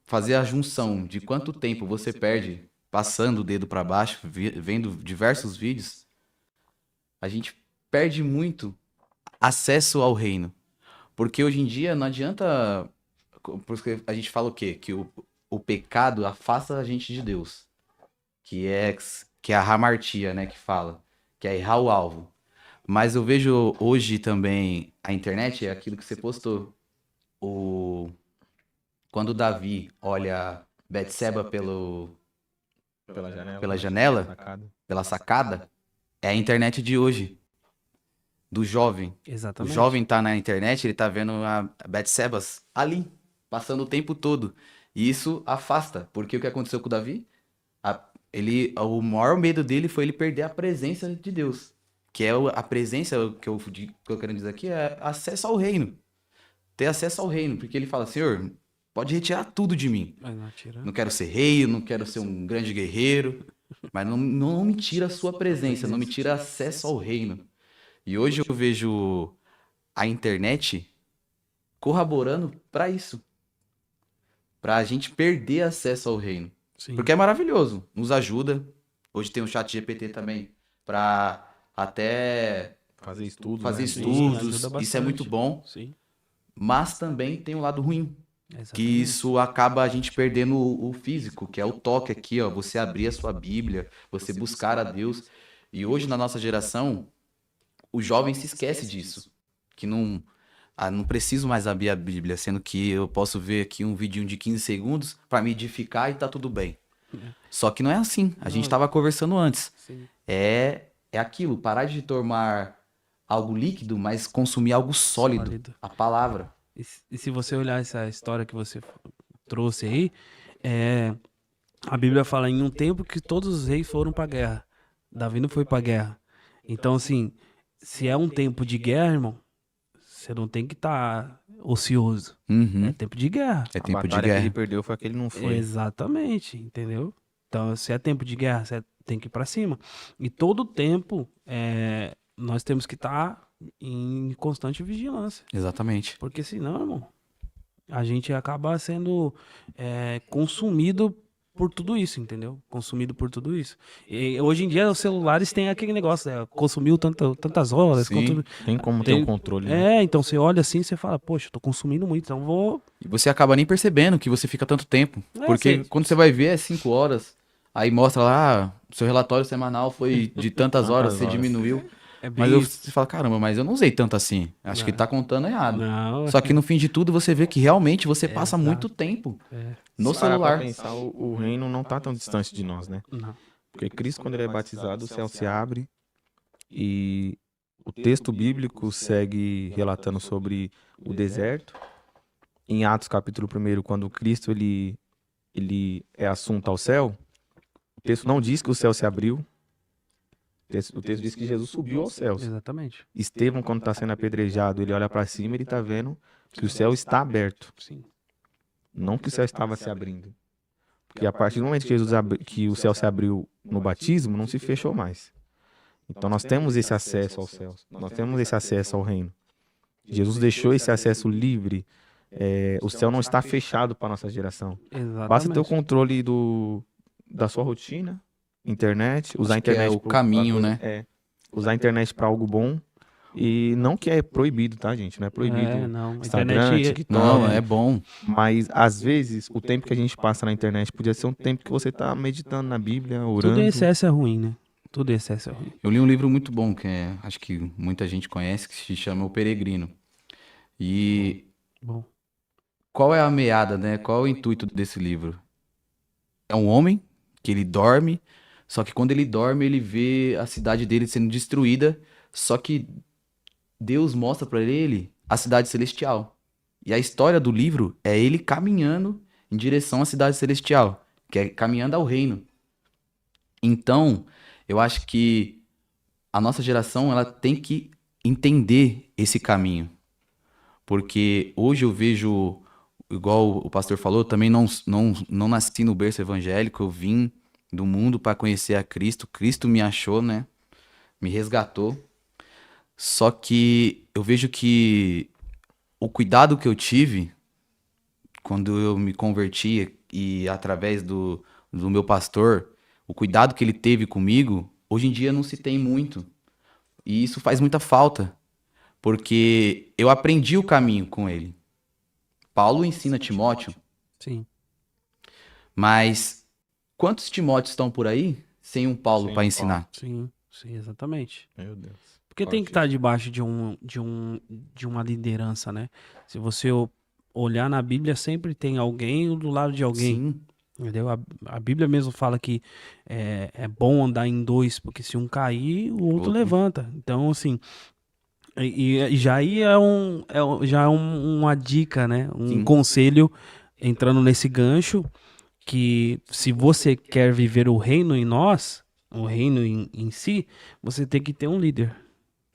fazer a junção de quanto tempo você perde passando o dedo para baixo, vendo diversos vídeos, a gente perde muito acesso ao reino. Porque hoje em dia não adianta. Porque a gente fala o quê? Que o pecado afasta a gente de Deus. Que é a hamartia, né? Que fala. Que é errar o alvo. Mas eu vejo hoje também a internet, é aquilo que você postou. Quando Davi olha Betseba
Pela janela.
pela janela,
Sacada.
pela sacada, é a internet de hoje, do jovem. O
Exatamente.
jovem tá na internet, ele tá vendo a Betsebas ali, passando o tempo todo. E isso afasta, porque o que aconteceu com o Davi? O maior medo dele foi ele perder a presença de Deus. Que é a presença, que eu quero dizer aqui, é acesso ao reino. Ter acesso ao reino, porque ele fala, Senhor, pode retirar tudo de mim.
Mas não tira.
Não quero ser rei, não quero ser um grande guerreiro, mas não me tira a sua presença, não me tira acesso ao reino. E hoje eu vejo a internet corroborando para isso, para a gente perder acesso ao reino.
Sim.
Porque é maravilhoso, nos ajuda. Hoje tem o chat GPT também para até
Fazer estudos.
fazer
né?
Sim,
estudos,
ajuda
isso é muito
bastante.
bom,
Sim.
mas também tem o lado ruim. Que
Exatamente.
isso acaba a gente perdendo o físico, que é o toque aqui, ó, você abrir a sua Bíblia, você buscar a Deus. E hoje na nossa geração, o jovem se esquece disso, que não preciso mais abrir a Bíblia, sendo que eu posso ver aqui um vidinho de 15 segundos para me edificar e tá tudo bem. Só que não é assim, a gente estava conversando antes.
Sim.
É aquilo, parar de tomar algo líquido, mas consumir algo sólido, a palavra.
E se você olhar essa história que você trouxe aí, a Bíblia fala em um tempo que todos os reis foram para guerra. Davi não foi para guerra. Então, assim, se é um tempo de guerra, irmão, você não tem que estar ocioso.
Uhum.
É tempo de guerra.
É
A
tempo de
batalha que ele
guerra.
perdeu foi a que ele não foi.
Exatamente, entendeu? Então, se é tempo de guerra, você tem que ir para cima. E todo tempo, nós temos que estar em constante vigilância.
Exatamente.
Porque senão, irmão, a gente acaba sendo consumido por tudo isso, entendeu? Consumido por tudo isso. E hoje em dia os celulares têm aquele negócio, consumiu tantas horas.
Sim.
Tem como ter um controle. né?
Então você olha assim e você fala, poxa, eu tô consumindo muito, então vou...
E você acaba nem percebendo que você fica tanto tempo.
É,
Porque
sim.
quando você vai ver é 5 horas. Aí mostra lá, seu relatório semanal foi de tantas horas, você
horas.
diminuiu.
É bem
Mas
isso.
você fala, caramba, mas eu não usei tanto assim. Acho que tá contando errado.
Não,
Só que no fim de tudo você vê que realmente você passa
Exato.
muito tempo no
Se parar
celular.
pra pensar, o reino não tá tão distante de nós, né?
não.
Porque Cristo, quando ele é batizado, o céu se abre e o texto bíblico segue relatando sobre o deserto. Em Atos capítulo 1, quando Cristo ele é assunto ao céu, o texto não diz que o céu se abriu. O texto diz que Jesus subiu aos céus.
Exatamente.
Estevão, quando está sendo apedrejado, ele olha para cima e ele está vendo que o céu está aberto.
Sim.
Não que o céu estava se abrindo. Porque a partir do momento que, que o céu se abriu no batismo, não se fechou mais. Então nós temos esse acesso aos céus. Nós temos esse acesso ao reino. Jesus deixou esse acesso livre. O céu não está fechado para a nossa geração.
Exatamente.
Basta ter o controle da sua rotina, internet, usar a
Acho que é
internet
o caminho, né?
Usar a internet para algo bom. E não que é proibido, tá, gente? Não é proibido.
não. A
Instagram,
internet
TikTok.
Não, é bom.
Mas, às vezes, o tempo que a gente passa na internet podia ser um tempo que você tá meditando na Bíblia, orando.
tudo em excesso é ruim, né? Tudo em excesso é ruim.
Eu li um livro muito bom, que acho que muita gente conhece, que se chama O Peregrino. E
Bom.
qual é a meada, né? Qual é o intuito desse livro? É um homem que ele dorme, Só que quando ele dorme, ele vê a cidade dele sendo destruída, só que Deus mostra pra ele a cidade celestial. E a história do livro é ele caminhando em direção à cidade celestial, que é caminhando ao reino. Então, eu acho que a nossa geração ela tem que entender esse caminho. Porque hoje eu vejo, igual o pastor falou, eu também não nasci no berço evangélico, eu vim do mundo para conhecer a Cristo. Cristo me achou, né? Me resgatou. Só que eu vejo que o cuidado que eu tive quando eu me converti e através do meu pastor, o cuidado que ele teve comigo, hoje em dia não se tem muito. E isso faz muita falta, porque eu aprendi o caminho com ele. Paulo ensina Timóteo,
Sim.
mas quantos Timóteos estão por aí sem um Paulo
Sem
para
um
ensinar?
Sim, sim, exatamente.
Meu Deus.
Porque tem que estar debaixo de uma liderança, né? Se você olhar na Bíblia, sempre tem alguém do lado de alguém.
Sim,
Entendeu? A Bíblia mesmo fala que é bom andar em dois, porque se um cair, o outro levanta. Então, assim, e já aí já é uma dica, né? Um
sim,
conselho entrando nesse gancho, que se você quer viver o reino em nós, o reino em si, você tem que ter um líder.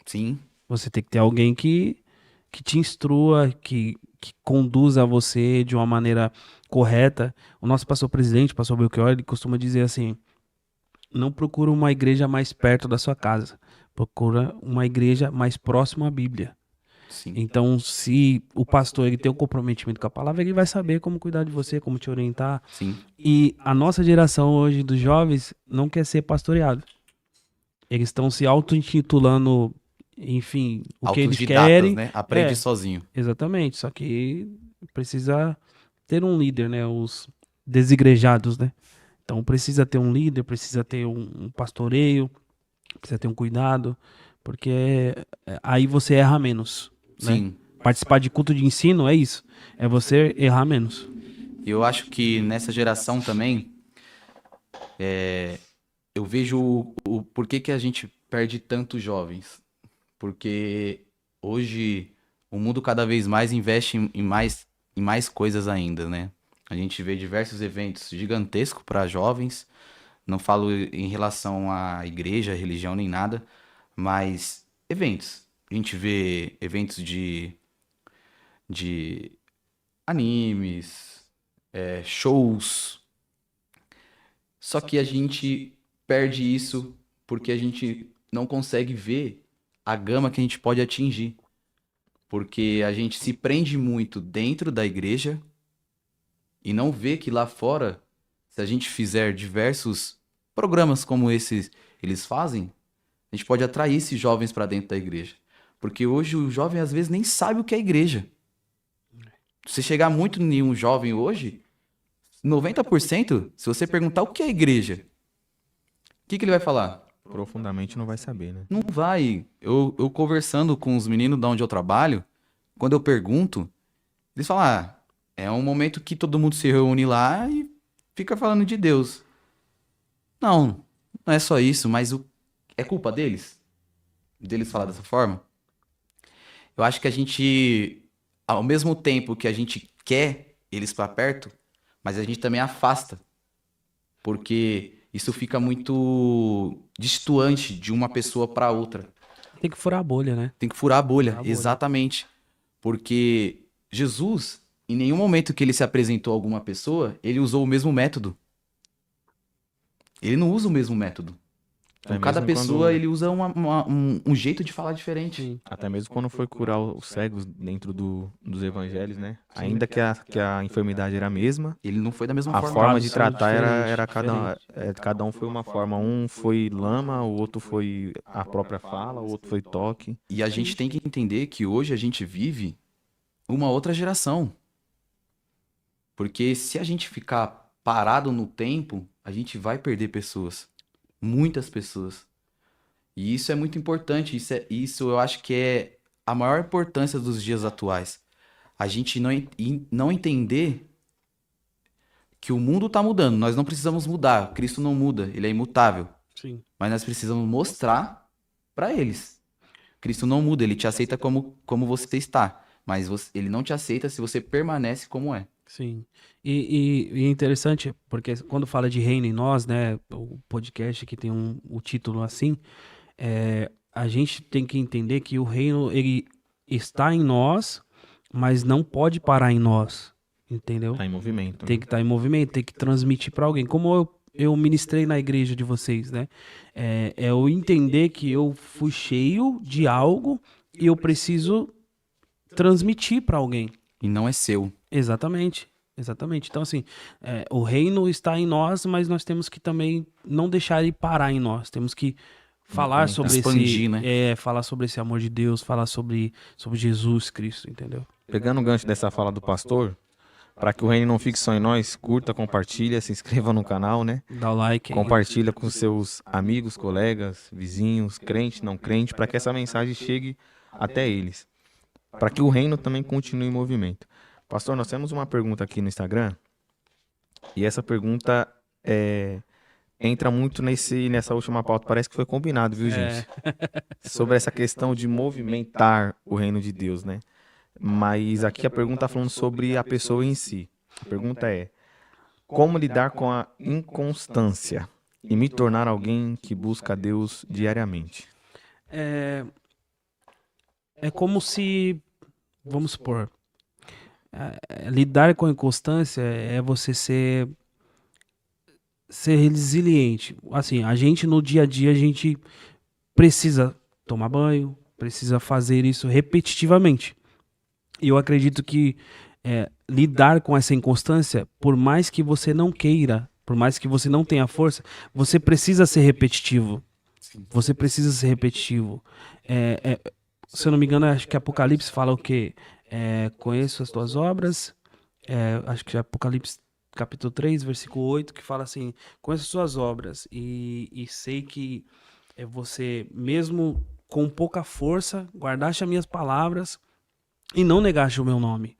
sim,
Você tem que ter alguém que te instrua, que conduza você de uma maneira correta. O nosso pastor presidente, pastor Belchior, ele costuma dizer assim: não procura uma igreja mais perto da sua casa, procura uma igreja mais próxima à Bíblia.
sim,
Então, se o pastor ele tem um comprometimento com a palavra, ele vai saber como cuidar de você, como te orientar.
sim.
E a nossa geração hoje dos jovens não quer ser pastoreado. Eles estão se auto-intitulando, enfim, o que eles
Autodidatas,
querem.
né? Aprende
É,
sozinho.
exatamente. Só que precisa ter um líder, né? Os desigrejados, né? Então precisa ter um líder, precisa ter um pastoreio, precisa ter um cuidado, porque aí você erra menos, né?
Sim.
Participar de culto de ensino é isso. É você errar menos.
E eu acho que nessa geração também, eu vejo o porquê que a gente perde tantos jovens. Porque hoje o mundo cada vez mais investe em mais coisas ainda, né? A gente vê diversos eventos gigantescos para jovens. Não falo em relação à igreja, religião, nem nada, mas eventos. A gente vê eventos de animes, shows. Só que a gente perde isso porque a gente não consegue ver a gama que a gente pode atingir. Porque a gente se prende muito dentro da igreja e não vê que lá fora, se a gente fizer diversos programas como esses eles fazem, a gente pode atrair esses jovens para dentro da igreja. Porque hoje o jovem às vezes nem sabe o que é igreja. Se você chegar muito em um jovem hoje, 90%, se você perguntar o que é igreja, o que ele vai falar?
Profundamente não vai saber, né?
Não vai. Eu conversando com os meninos de onde eu trabalho, quando eu pergunto, eles falam: ah, é um momento que todo mundo se reúne lá e fica falando de Deus. Não, não é só isso, mas é culpa deles? Deles falar dessa forma? Eu acho que a gente, ao mesmo tempo que a gente quer eles para perto, mas a gente também afasta, porque isso fica muito distoante de uma pessoa para outra.
Tem que furar a bolha, né?
Tem que furar a bolha,
Furar a bolha.
exatamente. Porque Jesus, em nenhum momento que ele se apresentou a alguma pessoa, ele usou o mesmo método. Ele não usa o mesmo método. Então, cada
mesmo
pessoa,
quando-
ele usa um jeito de falar diferente.
Sim.
Até mesmo quando foi curar os cegos dentro dos evangelhos, né? Ainda que a enfermidade era a mesma,
Ele não foi da mesma
a
forma.
forma de
São
tratar era
diferentes.
cada um foi uma forma. Um foi lama, o outro foi a própria fala, o outro foi toque.
E a gente tem que entender que hoje a gente vive uma outra geração. Porque se a gente ficar parado no tempo, a gente vai perder pessoas. Muitas pessoas. E isso é muito importante. Isso eu acho que é a maior importância dos dias atuais. A gente não entender que o mundo tá mudando. Nós não precisamos mudar. Cristo não muda, ele é imutável.
Sim.
Mas nós precisamos mostrar para eles. Cristo não muda, ele te aceita como você está. Mas ele não te aceita se você permanece como é.
Sim. E é interessante, porque quando fala de reino em nós, né? O podcast que tem o título assim, a gente tem que entender que o reino, ele está em nós, mas não pode parar em nós. Entendeu?
Tá em movimento.
Tem que estar em movimento, tem que transmitir para alguém. Como eu ministrei na igreja de vocês, né? É eu entender que eu fui cheio de algo e eu preciso transmitir para alguém.
E não é seu.
Exatamente. Exatamente. Então, assim, o reino está em nós, mas nós temos que também não deixar ele parar em nós. Temos que falar sobre
expandir, né?
falar sobre esse amor de Deus, falar sobre Jesus Cristo, entendeu?
Pegando o gancho dessa fala do pastor, para que o reino não fique só em nós, curta, compartilha, se inscreva no canal, né?
Dá o like aí.
Compartilha com seus amigos, colegas, vizinhos, crente, não crente, para que essa mensagem chegue até eles. Para que o reino também continue em movimento. Pastor, nós temos uma pergunta aqui no Instagram, e essa pergunta entra muito nessa última pauta, parece que foi combinado, viu, gente? Sobre essa questão de movimentar o reino de Deus, né? Mas aqui a pergunta está falando sobre a pessoa em si. A pergunta é: como lidar com a inconstância e me tornar alguém que busca Deus diariamente?
É como se, vamos supor, lidar com a inconstância é você ser resiliente. Assim, a gente no dia a dia, a gente precisa tomar banho, precisa fazer isso repetitivamente. E eu acredito que lidar com essa inconstância, por mais que você não queira, por mais que você não tenha força, você precisa ser repetitivo. Você precisa ser repetitivo. Se eu não me engano, acho que Apocalipse fala o quê? Conheço as tuas obras. Acho que é Apocalipse capítulo 3, versículo 8, que fala assim: conheço as suas obras e sei que você, mesmo com pouca força, guardaste as minhas palavras e não negaste o meu nome.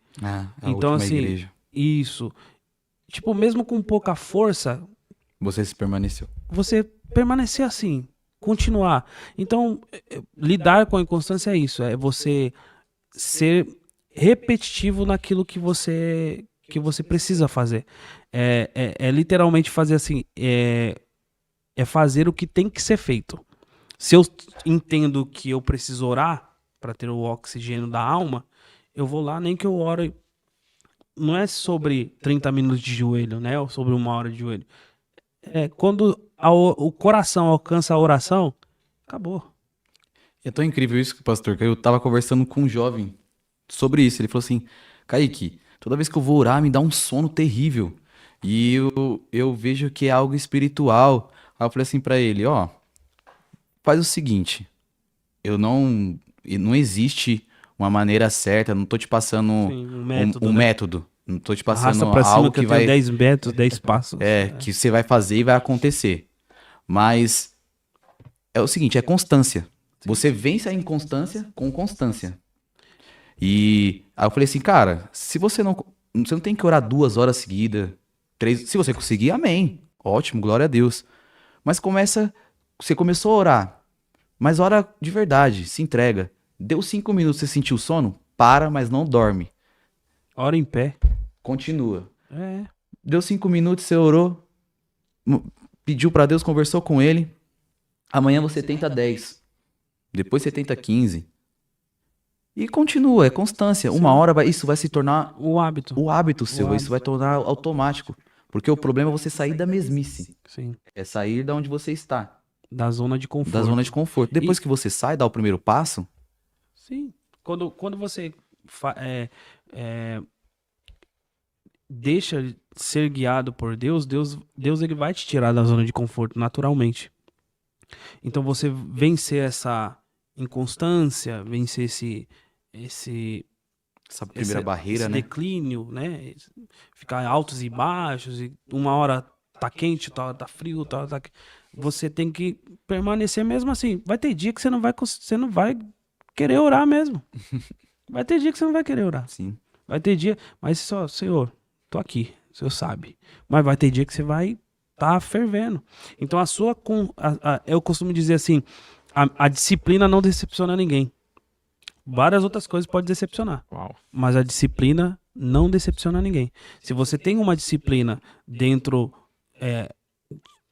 Então, assim,
igreja.
Isso. Tipo, mesmo com pouca força,
Você se permaneceu.
você permanecer assim, continuar. Então, lidar com a inconstância é isso, é você ser repetitivo naquilo que você precisa fazer. É literalmente fazer assim, é fazer o que tem que ser feito. Se eu entendo que eu preciso orar para ter o oxigênio da alma, eu vou lá, nem que eu ore. Não é sobre 30 minutos de joelho, né? Ou sobre 1 hora de joelho. Quando o coração alcança a oração, acabou.
É tão incrível isso, pastor, que eu tava conversando com um jovem sobre isso. Ele falou assim: Kaique, toda vez que eu vou orar, me dá um sono terrível. E eu vejo que é algo espiritual. Aí eu falei assim pra ele: ó, faz o seguinte, não existe uma maneira certa, não tô te passando
Sim,
um
né?
método. Não tô te passando
Arrasta pra cima
algo
que eu
vai.
tenho 10 metros, 10 passos.
Que você vai fazer e vai acontecer. Mas é o seguinte, é constância. Você vence a inconstância com constância. E aí eu falei assim, cara, se você não tem que orar 2 horas seguidas, 3, se você conseguir, amém. Ótimo, glória a Deus. Mas você começou a orar, mas ora de verdade, se entrega. Deu 5 minutos, você sentiu sono? Para, mas não dorme.
Ora em pé.
Continua. Deu 5 minutos, você orou, pediu pra Deus, conversou com ele. Amanhã você tenta 10. Depois você tenta 15. E continua, é constância.
Sim.
1 hora isso vai se tornar
O hábito.
o hábito seu.
hábito.
Isso vai tornar automático. Porque o problema é você sair da mesmice.
Sim.
É sair da onde você está.
Da zona de conforto.
Da zona de conforto. Depois que você sai, dá o primeiro passo.
Sim. Quando você deixa ser guiado por Deus ele vai te tirar da zona de conforto naturalmente. Então você vencer essa inconstância, vencer
Essa primeira barreira,
esse
né?
declínio, né? Ficar altos e baixos, e 1 hora tá quente, tá frio, tá... Você tem que permanecer mesmo assim. Vai ter dia que você não vai querer orar mesmo. Vai ter dia que você não vai querer orar.
Sim.
Vai ter dia, mas só, Senhor, tô aqui. o senhor sabe. Mas vai ter dia que você vai tá fervendo. Então eu costumo dizer assim, a disciplina não decepciona ninguém. Várias outras coisas podem decepcionar.
Uau.
Mas a disciplina não decepciona ninguém. Se você tem uma disciplina dentro,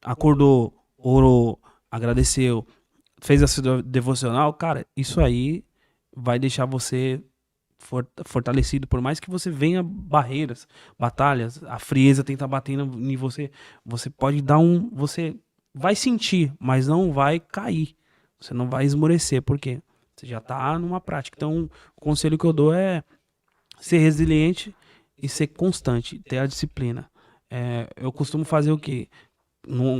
acordou, orou, agradeceu, fez a sua devocional, cara, isso aí vai deixar você fortalecido. Por mais que você venha barreiras, batalhas, a frieza tenta batendo em você, você pode você vai sentir, mas não vai cair. Você não vai esmorecer, porque você já tá numa prática. Então, o conselho que eu dou é ser resiliente e ser constante, ter a disciplina. Eu costumo fazer o quê?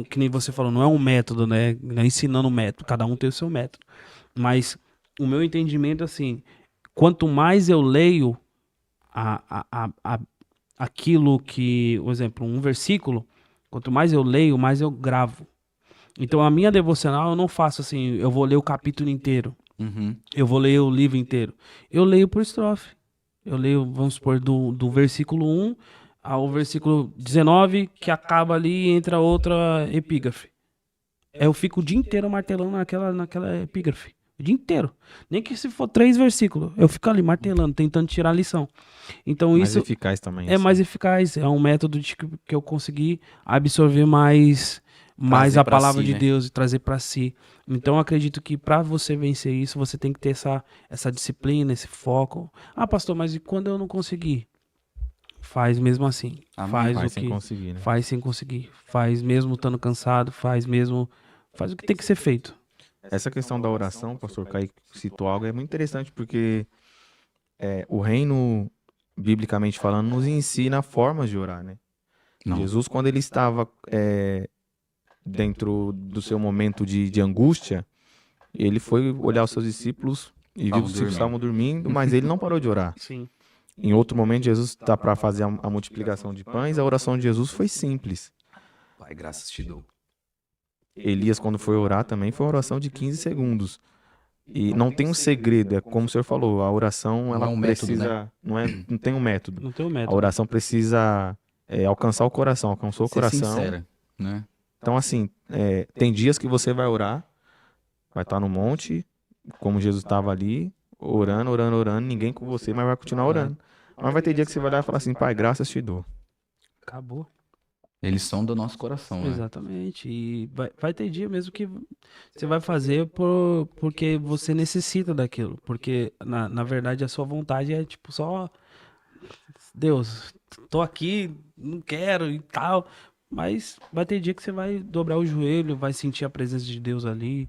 Que nem você falou, não é um método, né? Não é ensinando um método, cada um tem o seu método. Mas o meu entendimento, assim, quanto mais eu leio aquilo que, por exemplo, um versículo, quanto mais eu leio, mais eu gravo. Então, a minha devocional, eu não faço assim, eu vou ler o capítulo inteiro.
Uhum.
Eu vou ler o livro inteiro. Eu leio por estrofe. Eu leio, vamos supor, do versículo 1 ao versículo 19, que acaba ali e entra outra epígrafe. Eu fico o dia inteiro martelando naquela epígrafe. O dia inteiro. Nem que se for 3 versículos. Eu fico ali martelando, tentando tirar a lição. Então
Mais
isso
eficaz também.
é
assim.
mais eficaz. É um método que eu consegui absorver mais
Trazer
a
pra
palavra
si,
de
né?
Deus e trazer para si. Então eu acredito que para você vencer isso, você tem que ter essa disciplina, esse foco. Ah, pastor, mas e quando eu não conseguir? Faz mesmo assim.
Amém.
Faz sem conseguir, né?
Faz sem conseguir. Faz mesmo estando cansado, faz o que tem que ser feito.
Essa questão da oração, pastor Kaique citou algo, é muito interessante porque o reino, biblicamente falando, nos ensina formas de orar, né?
Não.
Jesus, quando ele estava dentro do seu momento de angústia, ele foi olhar os seus discípulos e viu que os discípulos estavam dormindo, mas ele não parou de orar.
Sim.
Em outro momento, Jesus está para fazer a multiplicação de pães, a oração de Jesus foi simples.
Pai, graças te dou.
Elias, quando foi orar, também foi uma oração de 15 segundos. E não tem um segredo, é como o senhor falou, a oração
Não
ela
é um método,
precisa, não tem um método.
Não tem o
A
método.
oração precisa alcançar o coração, alcançou o
Ser
coração.
sincera, né?
Então, assim, tem dias que você vai orar, vai estar no monte, como Jesus estava ali, orando, ninguém com você, mas vai continuar orando. Mas vai ter dia que você vai lá e falar assim, Pai, graças te dou.
Acabou.
Eles são do nosso coração, né?
Exatamente. E vai ter dia mesmo que você vai fazer porque você necessita daquilo. Porque, na verdade, a sua vontade é tipo só... Deus, tô aqui, não quero e tal. Mas vai ter dia que você vai dobrar o joelho, vai sentir a presença de Deus ali.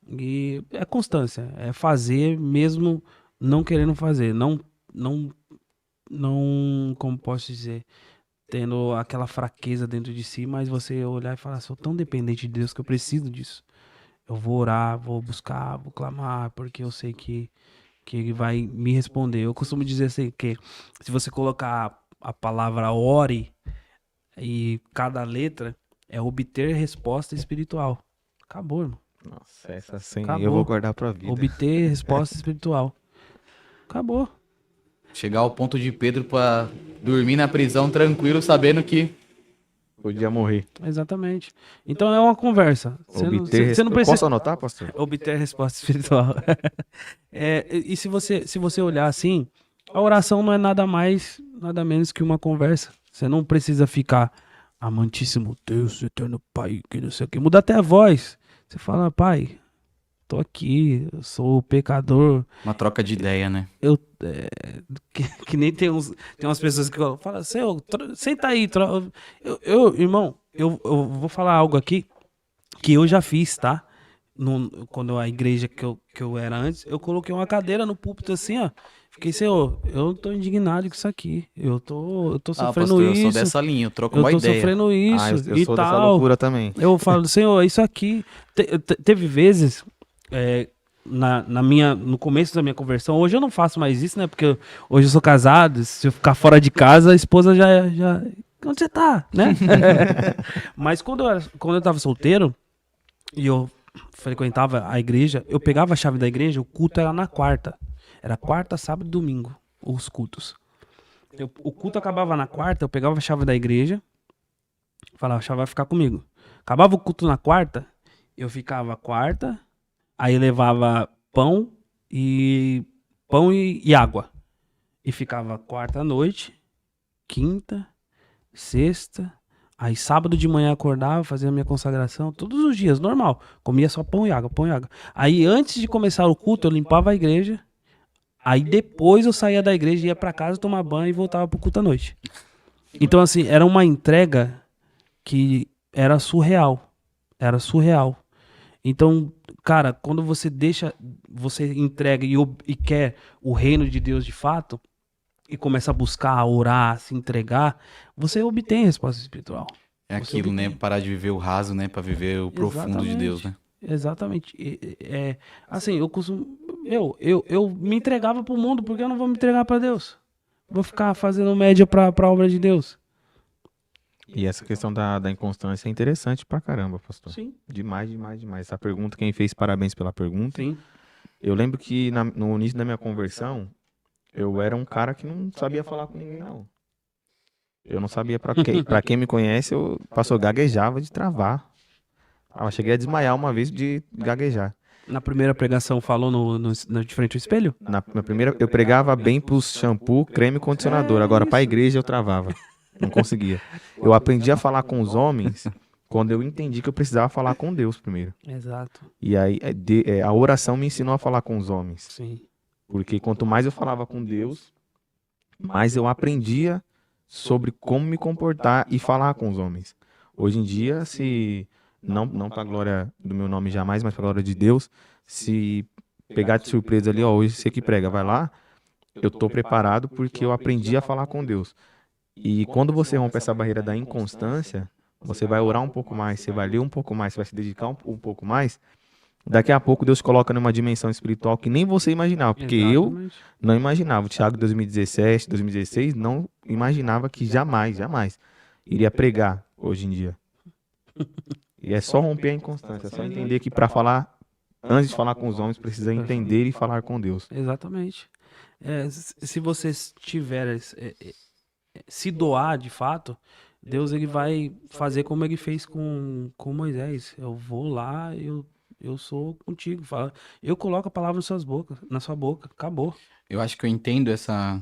E é constância. É fazer mesmo não querendo fazer. Não, como posso dizer... tendo aquela fraqueza dentro de si, mas você olhar e falar, sou tão dependente de Deus que eu preciso disso. Eu vou orar, vou buscar, vou clamar, porque eu sei que Ele vai me responder. Eu costumo dizer assim, que se você colocar a palavra ore e cada letra é obter resposta espiritual. Acabou, irmão.
Nossa, essa sim,
Acabou.
eu vou guardar pra vida.
Obter resposta espiritual. Acabou.
Chegar ao ponto de Pedro pra dormir na prisão tranquilo, sabendo que
Podia morrer.
Exatamente. Então é uma conversa. Você não precisa...
Posso anotar, pastor?
Obter resposta espiritual. E se você olhar assim, a oração não é nada mais, nada menos que uma conversa. Você não precisa ficar amantíssimo Deus, eterno Pai, que não sei o que. Muda até a voz. Você fala, Pai, tô aqui, eu sou pecador.
uma troca de ideia, né?
Que nem tem umas pessoas que falam, Senhor, senta aí. Irmão, eu vou falar algo aqui que eu já fiz, tá? Quando a igreja que eu era antes, eu coloquei uma cadeira no púlpito assim, ó. Fiquei, Senhor, eu tô indignado com isso aqui. Eu tô sofrendo
pastor,
isso.
eu sou dessa linha, eu troco
Eu
uma
tô
ideia.
sofrendo isso
eu
e
sou dessa
tal.
loucura também.
Eu falo, Senhor, isso aqui. Teve vezes, no começo da minha conversão, hoje eu não faço mais isso, né? Porque hoje eu sou casado, se eu ficar fora de casa, a esposa já onde você tá, né? Mas quando eu tava solteiro e eu frequentava a igreja, eu pegava a chave da igreja, o culto era na quarta. Era quarta, sábado e domingo, os cultos. O culto acabava na quarta, eu pegava a chave da igreja, falava, a chave vai ficar comigo. Acabava o culto na quarta, eu ficava quarta, aí levava pão e água. E ficava quarta à noite, quinta, sexta, aí sábado de manhã acordava, fazia a minha consagração, todos os dias, normal. Comia só pão e água, pão e água. Aí antes de começar o culto, eu limpava a igreja. Aí depois eu saía da igreja, ia pra casa tomar banho e voltava pro culto à noite. Então assim, era uma entrega que era surreal. Era surreal. Então, cara, quando você entrega e quer o reino de Deus de fato, e começa a buscar, a orar, a se entregar, você obtém resposta espiritual.
É aquilo, né? Parar de viver o raso, né? Pra viver o profundo de Deus, né?
Exatamente. Assim, eu costumo... Eu me entregava pro mundo, porque eu não vou me entregar pra Deus? Vou ficar fazendo média pra obra de Deus.
E essa questão da inconstância é interessante pra caramba, pastor.
Sim.
Demais, demais, demais. Essa pergunta, quem fez, parabéns pela pergunta.
Sim.
Eu lembro que no início da minha conversão, eu era um cara que não sabia falar com ninguém, não. Eu não sabia pra quem me conhece, eu gaguejava de travar. Eu cheguei a desmaiar uma vez de gaguejar.
Na primeira pregação falou de frente ao espelho?
Na primeira, eu pregava bem pros shampoo, creme e condicionador. Agora, pra igreja, eu travava. Não conseguia. Eu aprendi a falar com os homens quando eu entendi que eu precisava falar com Deus primeiro.
Exato.
E aí, a oração me ensinou a falar com os homens.
Sim.
Porque quanto mais eu falava com Deus, mais eu aprendia sobre como me comportar e falar com os homens. Hoje em dia, se não para a glória do meu nome jamais, mas para a glória de Deus, se pegar de surpresa ali, ó, hoje você que prega, vai lá, eu tô preparado porque eu aprendi a falar com Deus. E quando você rompe essa barreira da inconstância, você vai orar um pouco mais, você vai ler um pouco mais, você vai se dedicar um pouco mais. Daqui a pouco Deus coloca numa dimensão espiritual que nem você imaginava, porque
Exatamente.
eu não imaginava. O Thiago 2017, 2016, não imaginava que jamais iria pregar hoje em dia. E é só romper a inconstância, é só entender que para falar, antes de falar com os homens, precisa entender e falar com Deus.
Exatamente. Se você tiver, se doar de fato, Deus ele vai fazer como ele fez com Moisés. Eu vou lá, eu sou contigo. Eu coloco a palavra na sua boca, acabou.
Eu acho que eu entendo essa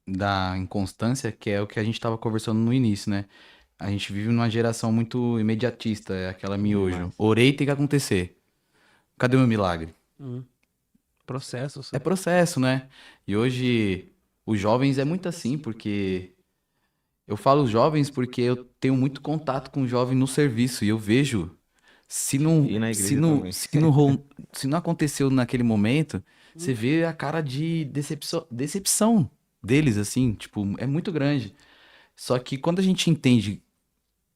da inconstância, que é o que a gente estava conversando no início, né? A gente vive numa geração muito imediatista, é aquela miojo. Orei, tem que acontecer. Cadê o meu milagre?
Processos.
É processo, né? E hoje os jovens é muito assim, porque eu falo jovens porque eu tenho muito contato com jovem no serviço e eu vejo se não aconteceu naquele momento, você vê a cara de decepção deles, assim, tipo, é muito grande. Só que quando a gente entende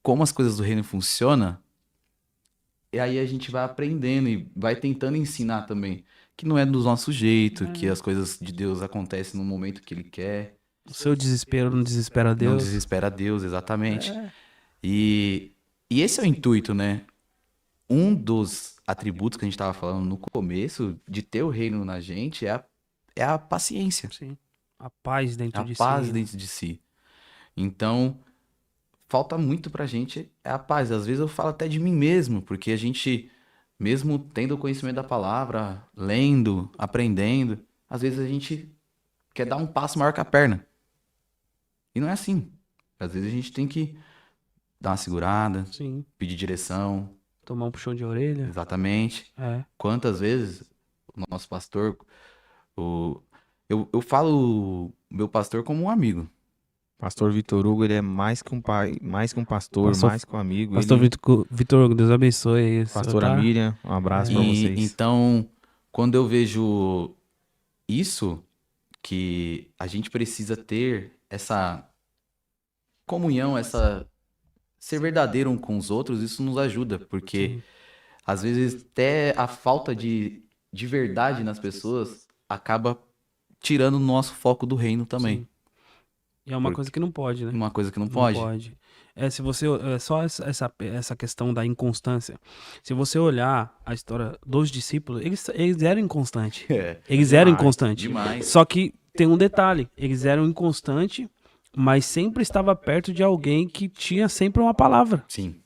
como as coisas do reino funcionam, e aí a gente vai aprendendo e vai tentando ensinar também. Que não é do nosso jeito, que as coisas de Deus acontecem no momento que Ele quer.
O seu desespero não desespera Deus.
Não desespera Deus, exatamente. E esse é o intuito, né? Um dos atributos que a gente estava falando no começo, de ter o reino na gente, é a paciência.
Sim. A paz dentro de si.
A paz dentro de si. Então, falta muito pra gente é a paz. Às vezes eu falo até de mim mesmo, porque a gente, mesmo tendo o conhecimento da palavra, lendo, aprendendo, às vezes a gente quer dar um passo maior que a perna. E não é assim. Às vezes a gente tem que dar uma segurada,
Sim.
pedir direção.
Tomar um puxão de orelha.
Exatamente. Quantas vezes o nosso pastor... Eu falo o meu pastor como um amigo.
Pastor Vitor Hugo, ele é mais que um pai, mais que um pastor, mais que um amigo.
Pastor Vitor Hugo, Deus abençoe isso.
Pastora Miriam, um abraço pra vocês.
Então, quando eu vejo isso, que a gente precisa ter essa comunhão, ser verdadeiro um com os outros, isso nos ajuda, porque às vezes até a falta de verdade nas pessoas acaba tirando o nosso foco do reino também.
Sim. E é uma coisa que não pode, né?
Uma coisa que não pode.
Não pode. Se você... só essa questão da inconstância. Se você olhar a história dos discípulos, eles eram inconstantes. Eles eram inconstantes.
Demais.
Só que tem um detalhe. Eles eram inconstantes mas sempre estava perto de alguém que tinha sempre uma palavra.
Sim.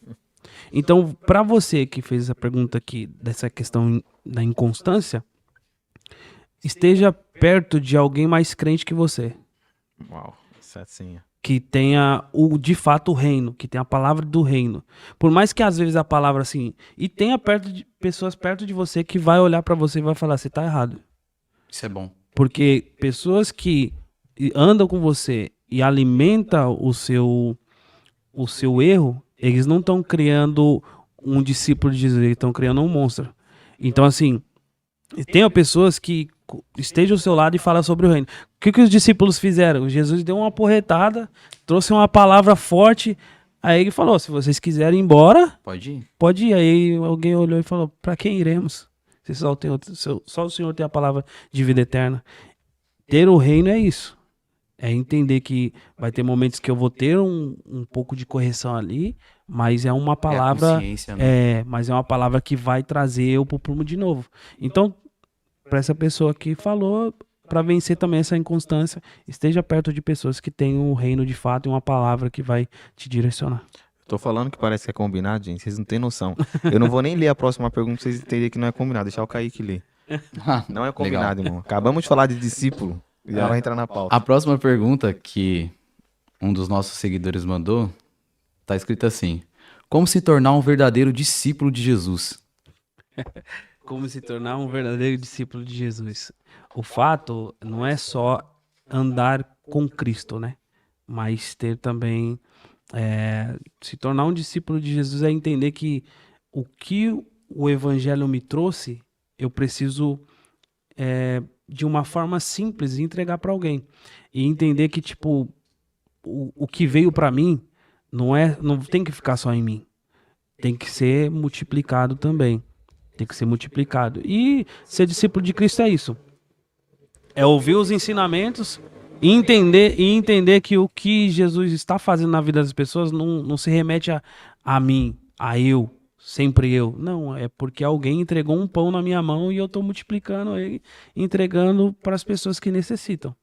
Então, para você que fez essa pergunta aqui, dessa questão da inconstância, esteja perto de alguém mais crente que você,
Uau, isso é assim.
que tenha de fato o reino, que tenha a palavra do reino. Por mais que às vezes a palavra assim, e tenha pessoas perto de você que vai olhar para você e vai falar, você tá errado.
Isso é bom.
Porque pessoas que andam com você e alimentam o seu erro, eles não estão criando um discípulo de Jesus, eles estão criando um monstro. Então, assim, tenha pessoas que estejam ao seu lado e falam sobre o reino. O que os discípulos fizeram? Jesus deu uma porretada, trouxe uma palavra forte, aí ele falou, se vocês quiserem ir embora,
Pode ir.
pode ir. Aí alguém olhou e falou, para quem iremos? Se só o Senhor tem a palavra de vida eterna. Ter o reino é isso. É entender que vai ter momentos que eu vou ter um pouco de correção ali, mas é uma palavra.
consciência, né?
Mas é uma palavra que vai trazer eu pro prumo de novo. Então, para essa pessoa que falou, para vencer também essa inconstância, esteja perto de pessoas que têm o reino de fato e uma palavra que vai te direcionar.
Tô falando que parece que é combinado, gente. Vocês não têm noção. Eu não vou nem ler a próxima pergunta pra vocês entenderem que não é combinado. Deixar o Kaique ler. Não é combinado, irmão. Acabamos de falar de discípulo. E já vai entrar na pauta.
A próxima pergunta que um dos nossos seguidores mandou, tá escrito assim: como se tornar um verdadeiro discípulo de Jesus?
Como se tornar um verdadeiro discípulo de Jesus? O fato não é só andar com Cristo, né? Mas ter também se tornar um discípulo de Jesus é entender que o que o Evangelho me trouxe, eu preciso de uma forma simples entregar para alguém e entender que tipo o que veio para mim não tem que ficar só em mim, tem que ser multiplicado também, tem que ser multiplicado. E ser discípulo de Cristo é isso, é ouvir os ensinamentos e entender que o que Jesus está fazendo na vida das pessoas não se remete a mim, a eu, sempre eu. Não, é porque alguém entregou um pão na minha mão e eu estou multiplicando ele, entregando para as pessoas que necessitam.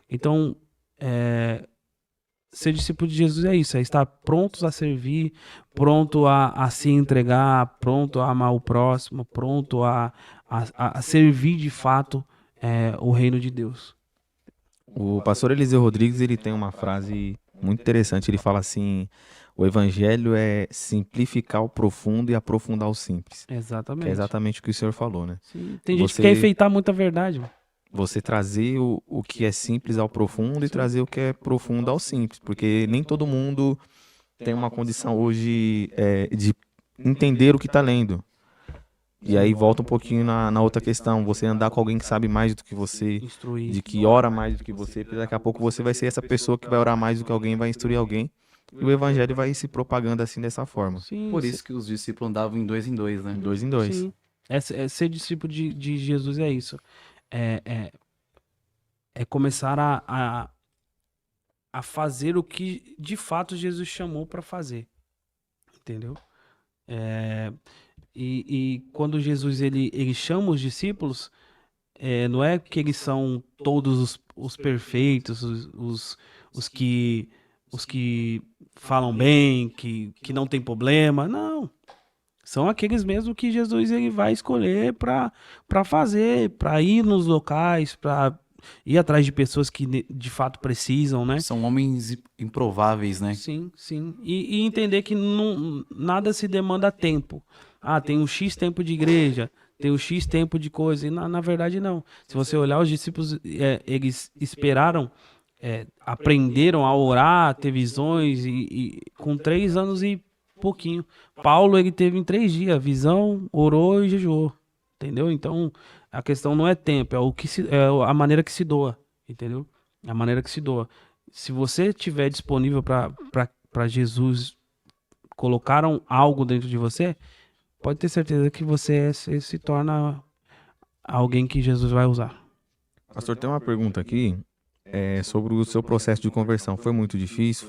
Então, ser discípulo de Jesus é isso, é estar prontos a servir, pronto a se entregar, pronto a amar o próximo, pronto a servir de fato o reino de Deus.
O pastor Eliseu Rodrigues, ele tem uma frase muito interessante. Ele fala assim: o evangelho é simplificar o profundo e aprofundar o simples.
Exatamente.
Que é exatamente o que o senhor falou, né?
Sim, tem gente que quer enfeitar muita verdade, mano.
Você trazer o que é simples ao profundo e trazer o que é profundo ao simples. Porque nem todo mundo tem uma condição hoje de entender o que está lendo. E aí volta um pouquinho na outra questão, você andar com alguém que sabe mais do que você,
Instruir.
de que ora mais do que você, porque daqui a pouco você vai ser essa pessoa que vai orar mais do que alguém, vai instruir alguém, e o evangelho vai se propagando assim dessa forma.
Sim,
Por isso que os discípulos andavam em dois, né?
2 em 2.
sim. Ser discípulo de Jesus é isso. É começar a fazer o que de fato Jesus chamou para fazer. Entendeu? E quando Jesus ele chama os discípulos, não é que eles são todos os perfeitos, os que falam bem, que não tem problema. Não. São aqueles mesmo que Jesus ele vai escolher para fazer, para ir nos locais, para ir atrás de pessoas que de fato precisam, né?
São homens improváveis, né?
Sim, sim. E entender que nada se demanda tempo. Ah, tem um X tempo de igreja, tem um X tempo de coisa. E na verdade, não. Se você olhar, os discípulos, eles esperaram, aprenderam a orar, a ter visões, e com 3 anos e pouquinho. Paulo, ele teve em 3 dias, visão, orou e jejuou. Entendeu? Então, a questão não é tempo, é a maneira que se doa. Entendeu? É a maneira que se doa. Se você estiver disponível para Jesus colocar algo dentro de você, pode ter certeza que você se torna alguém que Jesus vai usar.
Pastor, tem uma pergunta aqui sobre o seu processo de conversão. Foi muito difícil?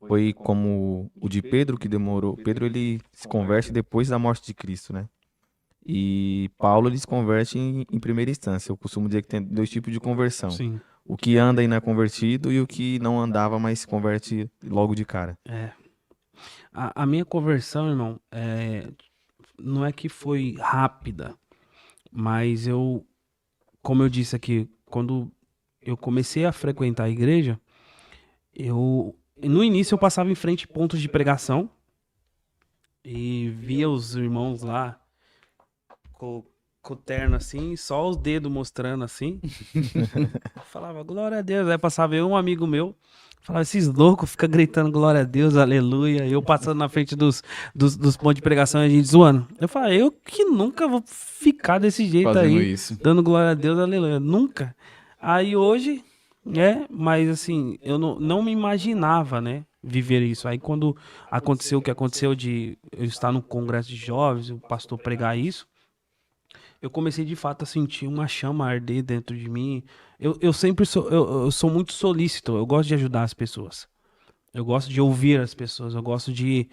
Foi como o de Pedro, que demorou? Pedro, ele se converte depois da morte de Cristo, né? E Paulo, ele se converte em primeira instância. Eu costumo dizer que tem 2 tipos de conversão.
Sim.
O que anda e não é convertido e o que não andava, mas se converte logo de cara.
A minha conversão, irmão, não é que foi rápida, mas como eu disse aqui, quando eu comecei a frequentar a igreja, no início eu passava em frente a pontos de pregação e via os irmãos lá com o terno assim, só os dedos mostrando assim. Falava, glória a Deus. Aí passava eu, um amigo meu, falava, esses loucos ficam gritando glória a Deus, aleluia. Eu passando na frente dos pontos de pregação e a gente zoando. Eu falei, eu que nunca vou ficar desse jeito
Fazendo
aí,
isso.
dando glória a Deus, aleluia. Nunca. Aí hoje, mas assim, eu não me imaginava, né, viver isso. Aí quando aconteceu o que aconteceu de eu estar no congresso de jovens, o pastor pregar isso, eu comecei de fato a sentir uma chama arder dentro de mim. Eu sempre sou, eu sou muito solícito, eu gosto de ajudar as pessoas. Eu gosto de ouvir as pessoas, eu gosto de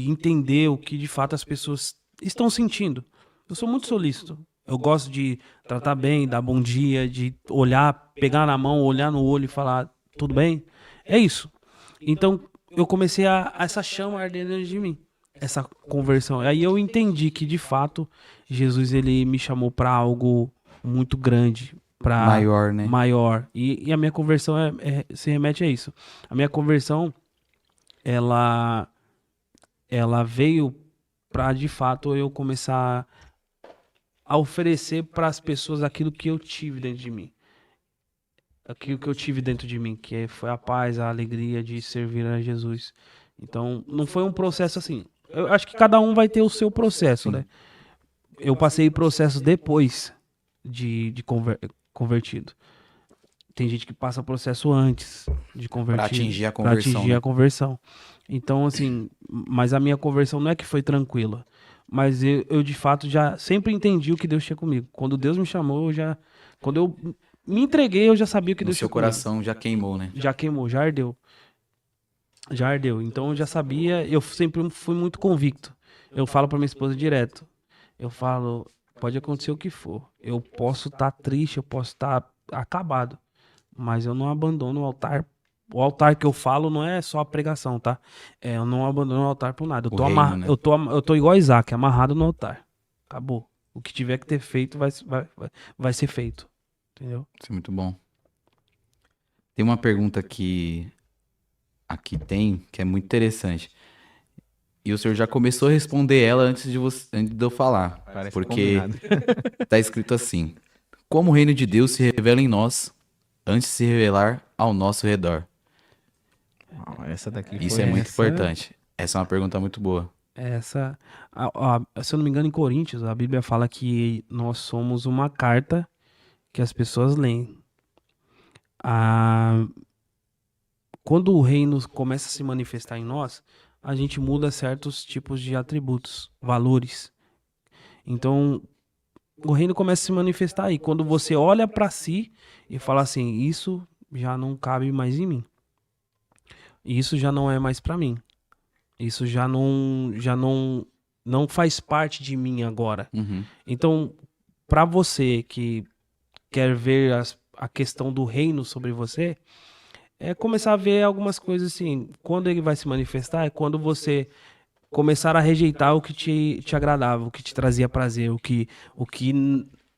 entender o que de fato as pessoas estão sentindo. Eu sou muito solícito. Eu gosto de tratar bem, dar bom dia, de olhar, pegar na mão, olhar no olho e falar, tudo bem? É isso. Então, eu comecei essa chama arder dentro de mim, essa conversão. Aí eu entendi que, de fato, Jesus ele me chamou para algo muito grande, para
Maior, né?
maior. E a minha conversão se remete a isso. A minha conversão, ela veio para, de fato, eu começar a oferecer para as pessoas aquilo que eu tive dentro de mim. Aquilo que eu tive dentro de mim, que foi a paz, a alegria de servir a Jesus. Então, não foi um processo assim. Eu acho que cada um vai ter o seu processo, né? Eu passei processos depois de convertido. Tem gente que passa processo antes de convertido.
Pra atingir a
Pra
conversão,
atingir
né?
a conversão. Então, assim, mas a minha conversão não é que foi tranquila. Mas eu de fato já sempre entendi o que Deus tinha comigo. Quando Deus me chamou, quando eu me entreguei, eu já sabia o que
No
Deus
seu
tinha comigo.
coração já queimou, né?
Já queimou, já ardeu. Já ardeu. Então eu já sabia, eu sempre fui muito convicto. Eu falo pra minha esposa direto. Eu falo, pode acontecer o que for. Eu posso estar triste, eu posso estar acabado. Mas eu não abandono o altar. O altar que eu falo não é só a pregação, tá? Eu não abandono o altar por nada.
O reino, né?
Eu tô igual Isaac, amarrado no altar. Acabou. O que tiver que ter feito vai ser feito. Entendeu?
Isso é muito bom. Tem uma pergunta que aqui tem, que é muito interessante. E o senhor já começou a responder ela antes de eu falar.
Parece
Porque
combinado.
tá escrito assim: como o reino de Deus se revela em nós antes de se revelar ao nosso redor.
Essa daqui
Isso
foi...
é muito
essa-
importante. Essa é uma pergunta muito boa.
Se eu não me engano, em Coríntios, a Bíblia fala que nós somos uma carta que as pessoas leem. Quando o reino começa a se manifestar em nós, a gente muda certos tipos de atributos, valores. Então, o reino começa a se manifestar aí. Quando você olha para si e fala assim, isso já não cabe mais em mim. Isso já não é mais para mim. Isso já não faz parte de mim agora.
Uhum.
Então, para você que quer ver a questão do reino sobre você, é começar a ver algumas coisas assim. Quando ele vai se manifestar, é quando você começar a rejeitar o que te agradava, o que te trazia prazer, o que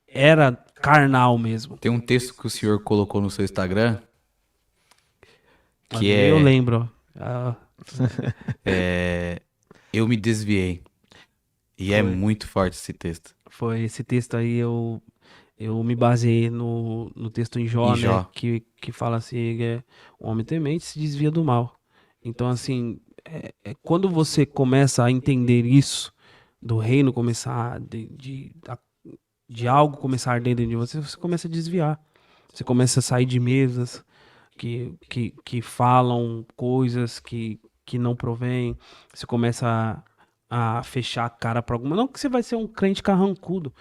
era carnal mesmo.
Tem um texto que o senhor colocou no seu Instagram que
Eu
é,
lembro.
Eu me desviei. E é muito forte esse texto.
Foi esse texto aí, eu me baseei no texto em Jó,
Em Jó.
né? Que fala assim, o homem temente se desvia do mal. Então, assim, quando você começa a entender isso, do reino começar, de algo começar a arder dentro de você, você começa a desviar. Você começa a sair de mesas que falam coisas que não provém. Você começa a fechar a cara para alguma. Não que você vai ser um crente carrancudo,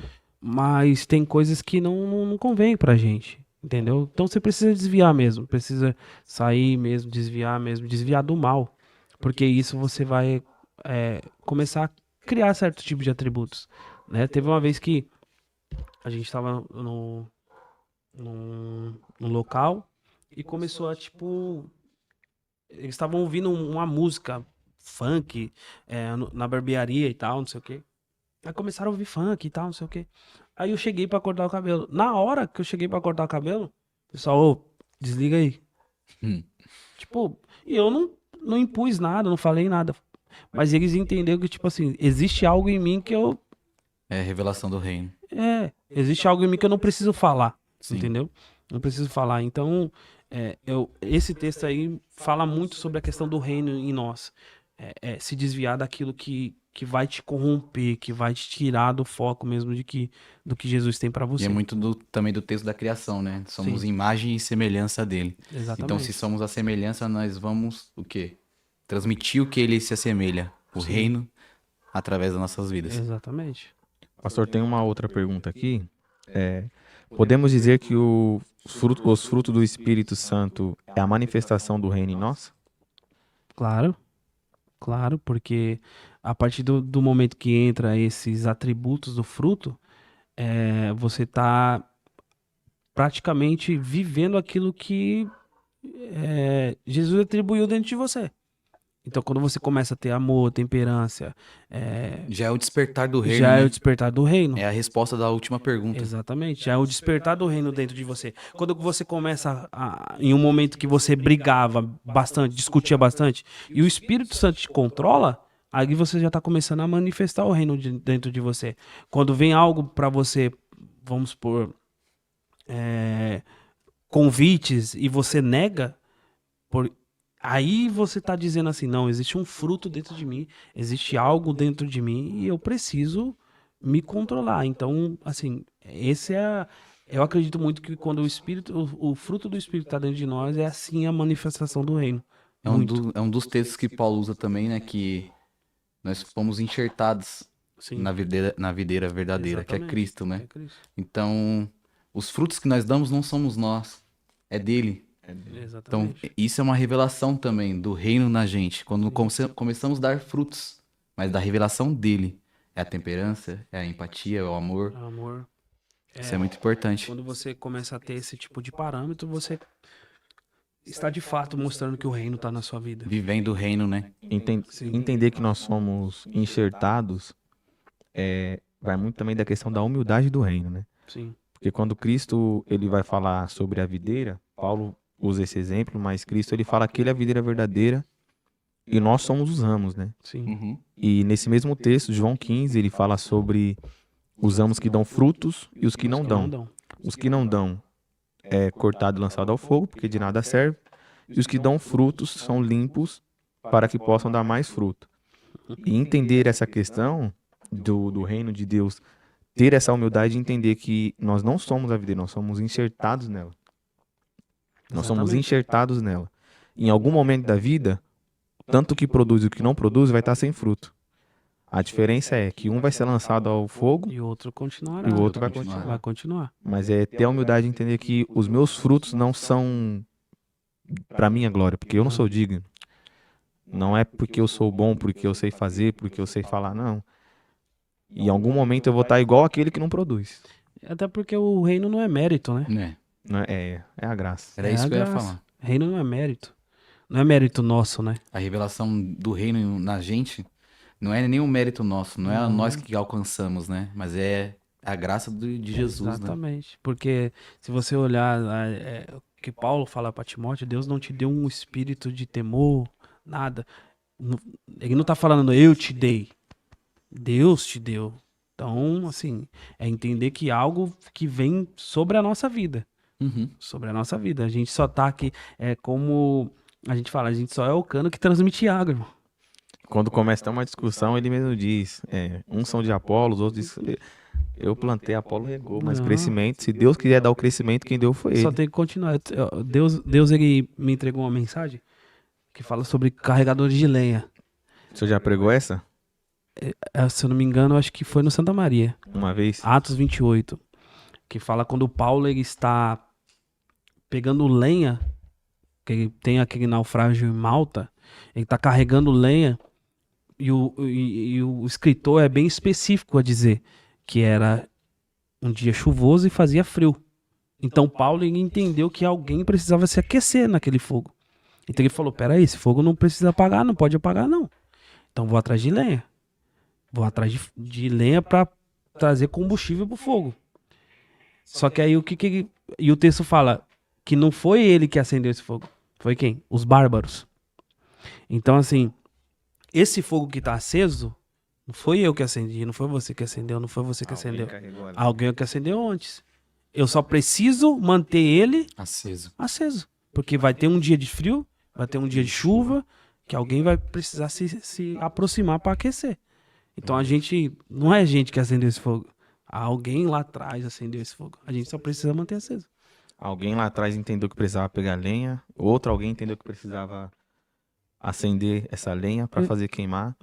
mas tem coisas que não convém pra gente, entendeu? Então você precisa desviar mesmo, precisa sair mesmo, desviar do mal, porque isso você vai começar a criar certo tipo de atributos, né? Teve uma vez que a gente tava num um local e começou a, tipo, eles estavam ouvindo uma música funk na barbearia e tal, não sei o quê. Aí começaram a ouvir funk e tal, não sei o quê. Aí eu cheguei pra cortar o cabelo. Na hora que eu cheguei pra cortar o cabelo, o pessoal, ô, desliga aí.
Hum.
Tipo, e eu não impus nada, não falei nada. Mas eles entenderam que, tipo assim, existe algo em mim que eu.
É a revelação do reino.
Existe algo em mim que eu não preciso falar.
Sim.
Entendeu? Não preciso falar. Então, esse texto aí fala muito sobre a questão do reino em nós. Se desviar daquilo que vai te corromper, que vai te tirar do foco mesmo do que Jesus tem pra
E
você.
é muito também do texto da criação, né? Somos
Sim.
imagem e semelhança dele.
Exatamente.
Então, se somos a semelhança, nós vamos o quê? Transmitir o que ele se assemelha. O
Sim.
reino através das nossas vidas.
Exatamente.
Pastor, tem uma outra pergunta aqui. Podemos dizer que os frutos do Espírito Santo é a manifestação do reino em nós?
Claro, porque a partir do momento que entra esses atributos do fruto, você está praticamente vivendo aquilo que Jesus atribuiu dentro de você. Então, quando você começa a ter amor, temperança,
Já é o despertar do reino,
já é
né?
o despertar do reino.
É a resposta da última pergunta.
Exatamente, já é o despertar do reino dentro de você. Quando você começa em um momento que você brigava bastante, discutia bastante, e o Espírito Santo te controla, aí você já está começando a manifestar o reino dentro de você. Quando vem algo para você, vamos supor, convites e você nega, aí você está dizendo assim, não, existe um fruto dentro de mim, existe algo dentro de mim e eu preciso me controlar. Então, assim, eu acredito muito que quando o fruto do Espírito está dentro de nós, é assim a manifestação do reino. Muito.
É um dos textos que Paulo usa também, né? Que nós fomos enxertados
Sim.
na videira verdadeira, que é
Exatamente.
Cristo, né?
É Cristo.
Então, os frutos que nós damos não somos nós, é dele. Então,
Exatamente.
isso é uma revelação também do reino na gente. Quando começamos a dar frutos, mas da revelação dele. É a temperança, é a empatia, é o amor.
Amor.
Isso é muito importante.
Quando você começa a ter esse tipo de parâmetro, você está de fato mostrando que o reino está na sua vida.
Vivendo o reino, né?
Sim.
Entender que nós somos enxertados vai muito também da questão da humildade do reino, né?
Sim.
Porque quando Cristo ele vai falar sobre a videira, Paulo usa esse exemplo, mas Cristo ele fala que ele é a videira verdadeira e nós somos os ramos, né?
Sim.
Uhum.
E nesse mesmo texto, João 15, ele fala sobre os ramos que dão frutos e os que não dão. Os que não dão é cortado e lançado ao fogo, porque de nada serve. E os que dão frutos são limpos para que possam dar mais fruto. E entender essa questão do reino de Deus, ter essa humildade de entender que nós não somos a videira, nós somos enxertados nela. Nós somos
Exatamente.
enxertados nela. Em algum momento da vida, tanto o que produz e o que não produz vai estar sem fruto. A diferença é que um vai ser lançado ao fogo
E o outro continuará.
e o outro vai
Continuar.
continuar.
Vai continuar.
Mas é ter a humildade de entender que os meus frutos não são para minha glória, porque eu não sou digno. Não é porque eu sou bom, porque eu sei fazer, porque eu sei falar, não. Em algum momento eu vou estar igual aquele que não produz.
Até porque o reino não é mérito, né?
Né?
Não é a graça.
Era
É
isso
a
que eu ia
graça.
falar.
Reino não é mérito. Não é mérito nosso, né?
A revelação do reino na gente não é nenhum mérito nosso, não é
Não.
nós que alcançamos, né? Mas é a graça de Jesus, né?
Exatamente. Porque se você olhar o que Paulo fala para Timóteo, Deus não te deu um espírito de temor, nada. Ele não tá falando eu te dei. Deus te deu. Então, assim, é entender que algo que vem sobre a nossa vida.
Uhum.
Sobre a nossa vida. A gente só tá aqui, como a gente fala, a gente só é o cano que transmite água, irmão.
Quando começa a ter uma discussão, ele mesmo diz, uns são de Apolo, os outros dizem, eu plantei, Apolo regou, mas
Não.
crescimento, se Deus quiser dar o crescimento, quem deu foi
Só
ele.
tem que continuar. Deus ele me entregou uma mensagem que fala sobre carregadores de lenha.
O senhor já pregou essa?
Se eu não me engano, acho que foi no Santa Maria.
Uma vez?
Atos 28. Que fala quando o Paulo ele está pegando lenha, que ele tem aquele naufrágio em Malta, ele está carregando lenha e o escritor é bem específico a dizer que era um dia chuvoso e fazia frio. Então Paulo ele entendeu que alguém precisava se aquecer naquele fogo. Então ele falou, peraí, esse fogo não precisa apagar, não pode apagar não. Então vou atrás de lenha. Vou atrás de lenha para trazer combustível pro fogo. Só que aí e o texto fala que não foi ele que acendeu esse fogo. Foi quem? Os bárbaros. Então assim, esse fogo que tá aceso, não foi eu que acendi, não foi você que acendeu, não foi você que acendeu. Alguém que acendeu antes. Eu só preciso manter ele aceso. Porque vai ter um dia de frio, vai ter um dia de chuva, que alguém vai precisar se aproximar para aquecer. Então não é a gente que acendeu esse fogo. Alguém lá atrás acendeu esse fogo. A gente só precisa manter aceso.
Alguém lá atrás entendeu que precisava pegar lenha, alguém entendeu que precisava acender essa lenha para fazer queimar.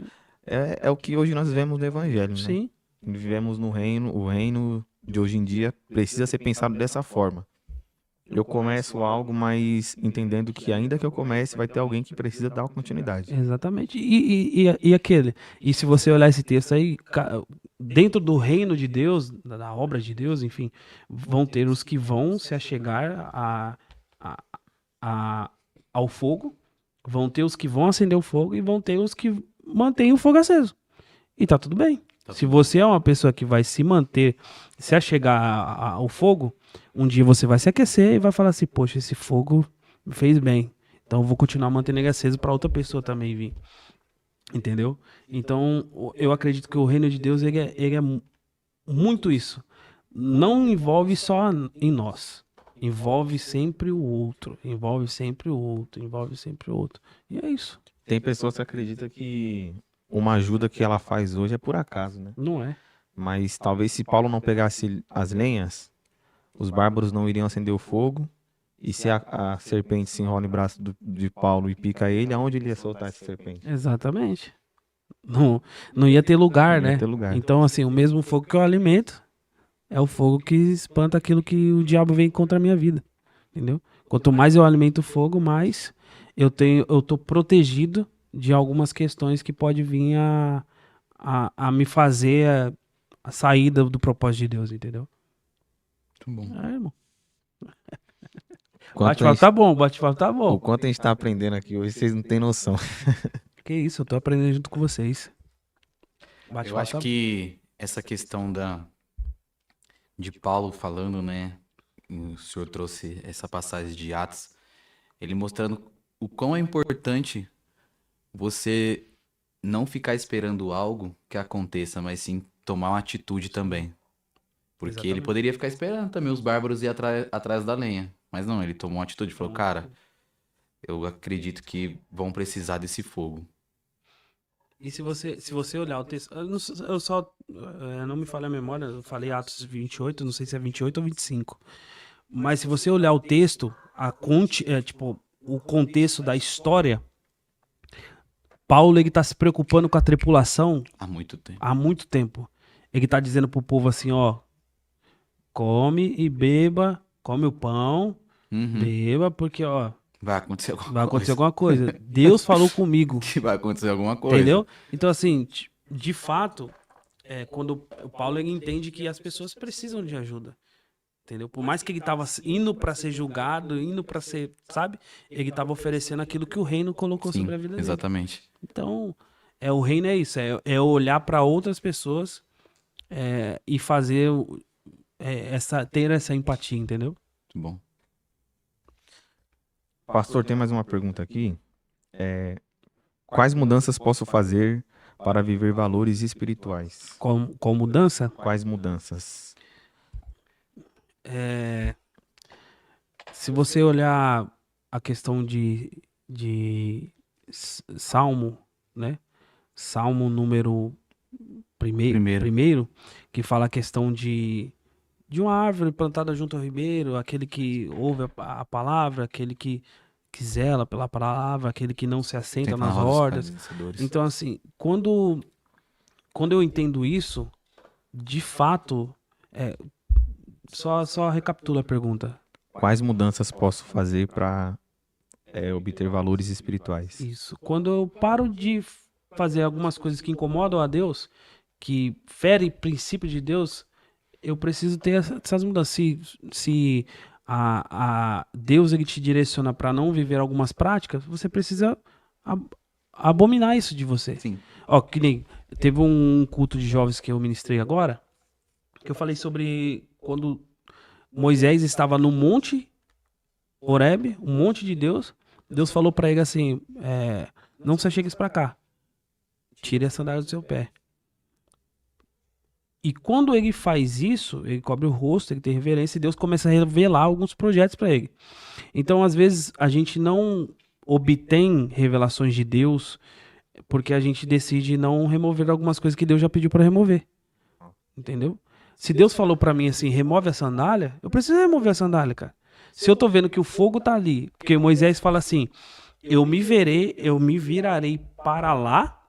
É o que hoje nós vivemos no evangelho, né?
Sim.
Vivemos no reino, o reino de hoje em dia precisa ser pensado dessa forma. Eu começo algo, mas entendendo que ainda que eu comece, vai ter alguém que precisa dar continuidade.
Exatamente. E se você olhar esse texto aí, dentro do reino de Deus, da obra de Deus, enfim, vão ter os que vão se achegar ao fogo, vão ter os que vão acender o fogo e vão ter os que mantêm o fogo aceso. E tá tudo bem. Se você é uma pessoa que vai se manter, se achegar ao fogo, um dia você vai se aquecer e vai falar assim, poxa, esse fogo me fez bem. Então eu vou continuar mantendo ele aceso para outra pessoa também vir. Entendeu? Então eu acredito que o reino de Deus ele é muito isso. Não envolve só em nós. Envolve sempre o outro. Envolve sempre o outro. Envolve sempre o outro. E é isso.
Tem pessoas que acreditam que uma ajuda que ela faz hoje é por acaso, né?
Não é.
Mas talvez se Paulo não pegasse as lenhas, os bárbaros não iriam acender o fogo. E se a serpente se enrola em braço de Paulo e pica ele, aonde ele ia soltar essa serpente?
Exatamente. Não ia ter lugar,
Não ia
né?
ter lugar.
Então, assim, o mesmo fogo que eu alimento é o fogo que espanta aquilo que o diabo vem contra a minha vida. Entendeu? Quanto mais eu alimento o fogo, mais eu tô protegido de algumas questões que pode vir a me fazer a saída do propósito de Deus, entendeu?
Muito bom.
Irmão.
Quanto a
Bate-papo
gente-
tá bom, bate-papo tá
O
bom.
quanto a gente tá aprendendo aqui hoje, vocês não têm noção.
Que isso, eu tô aprendendo junto com vocês.
Eu acho que essa questão de Paulo falando, né? O senhor trouxe essa passagem de Atos, ele mostrando o quão é importante você não ficar esperando algo que aconteça, mas sim tomar uma atitude também. Porque ele
Exatamente.
poderia ficar esperando também os bárbaros ir atrás da lenha. Mas não, ele tomou uma atitude e falou, cara, eu acredito que vão precisar desse fogo.
E se você olhar o texto, não me falha a memória, eu falei Atos 28, não sei se é 28 ou 25. Mas se você olhar o texto, o contexto da história, Paulo ele tá se preocupando com a tripulação
Há muito tempo.
há muito tempo. Ele tá dizendo pro povo assim, ó, come e beba, come o pão,
Uhum.
beba, porque ó,
Vai acontecer alguma
vai acontecer
coisa.
alguma coisa. Deus falou comigo.
Que vai acontecer alguma coisa.
Entendeu? Então, assim, de fato, quando o Paulo ele entende que as pessoas precisam de ajuda. Entendeu? Por mais que ele estava indo para ser julgado, indo para ser, sabe? Ele estava oferecendo aquilo que o reino colocou
Sim,
sobre a vida dele.
exatamente.
Então, o reino é isso, é olhar para outras pessoas e fazer ter essa empatia, entendeu?
Muito bom.
Pastor, tem mais uma pergunta aqui. Quais mudanças posso fazer para viver valores espirituais?
Com mudança,
Quais mudanças?
se você olhar a questão de Salmo, né? Salmo número primeiro, que fala a questão de uma árvore plantada junto ao ribeiro, aquele que ouve a palavra, aquele que zela pela palavra, aquele que não se assenta
Tenta
nas
na roda dos
hordas.
vencedores.
Então, assim, quando eu entendo isso, de fato, só recapitula a pergunta.
Quais mudanças posso fazer para obter valores espirituais?
Isso. Quando eu paro de fazer algumas coisas que incomodam a Deus, que ferem princípios de Deus, eu preciso ter essas mudanças. Se a Deus ele te direciona para não viver algumas práticas, você precisa abominar isso de você.
Sim.
Ó, que nem teve um culto de jovens que eu ministrei agora, que eu falei sobre quando Moisés estava no monte Horebe, um monte de Deus. Deus falou para ele assim, não se chegues para cá, tire a sandália do seu pé. E quando ele faz isso, ele cobre o rosto, ele tem reverência, e Deus começa a revelar alguns projetos para ele. Então, às vezes, a gente não obtém revelações de Deus porque a gente decide não remover algumas coisas que Deus já pediu para remover. Entendeu? Se Deus falou para mim assim, remove a sandália, eu preciso remover a sandália, cara. Se eu tô vendo que o fogo tá ali, porque Moisés fala assim, eu me virarei para lá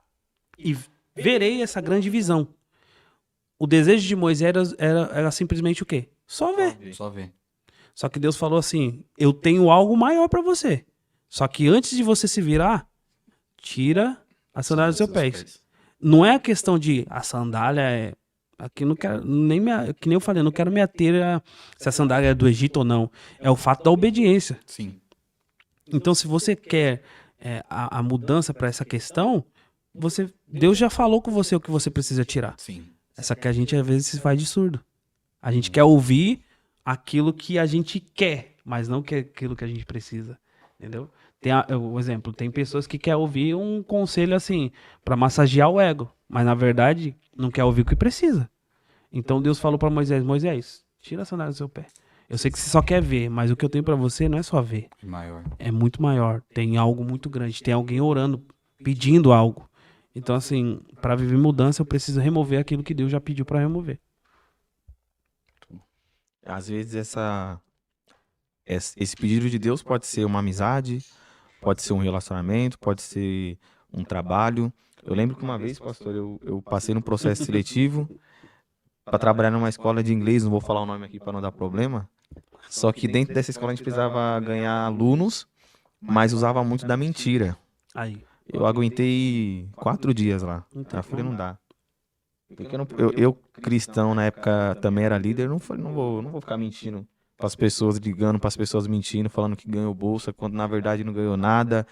e verei essa grande visão. O desejo de Moisés era simplesmente o quê? Só ver.
Só ver.
Só que Deus falou assim, eu tenho algo maior para você. Só que antes de você se virar, tira a sandália dos seus pés. Não é a questão de a sandália é... Aqui não quero, que nem eu falei, eu não quero me ater a se a sandália é do Egito ou não. É o fato da obediência.
Sim.
Então, se você quer a mudança para essa questão, Deus já falou com você o que você precisa tirar.
Sim.
Essa que a gente às vezes se faz de surdo. A gente quer ouvir aquilo que a gente quer, mas não aquilo que a gente precisa. Entendeu? O exemplo, tem pessoas que querem ouvir um conselho assim, para massagear o ego, mas na verdade não quer ouvir o que precisa. Então Deus falou para Moisés, tira a sandália do seu pé. Eu sei que você só quer ver, mas o que eu tenho para você não é só ver.
Maior.
É muito maior. Tem algo muito grande. Tem alguém orando, pedindo algo. Então, assim, para viver mudança, eu preciso remover aquilo que Deus já pediu para remover.
Às vezes esse pedido de Deus pode ser uma amizade, pode ser um relacionamento, pode ser um trabalho. Eu lembro que uma vez, pastor, eu passei num processo seletivo para trabalhar numa escola de inglês, não vou falar o nome aqui para não dar problema. Só que dentro dessa escola a gente precisava ganhar alunos, mas usava muito da mentira.
Aí.
Eu aguentei 4 dias lá. Eu falei, não dá. Porque eu cristão, na época, também era líder, não vou ficar mentindo para as pessoas, ligando para as pessoas mentindo, falando que ganhou bolsa, quando na verdade não ganhou nada.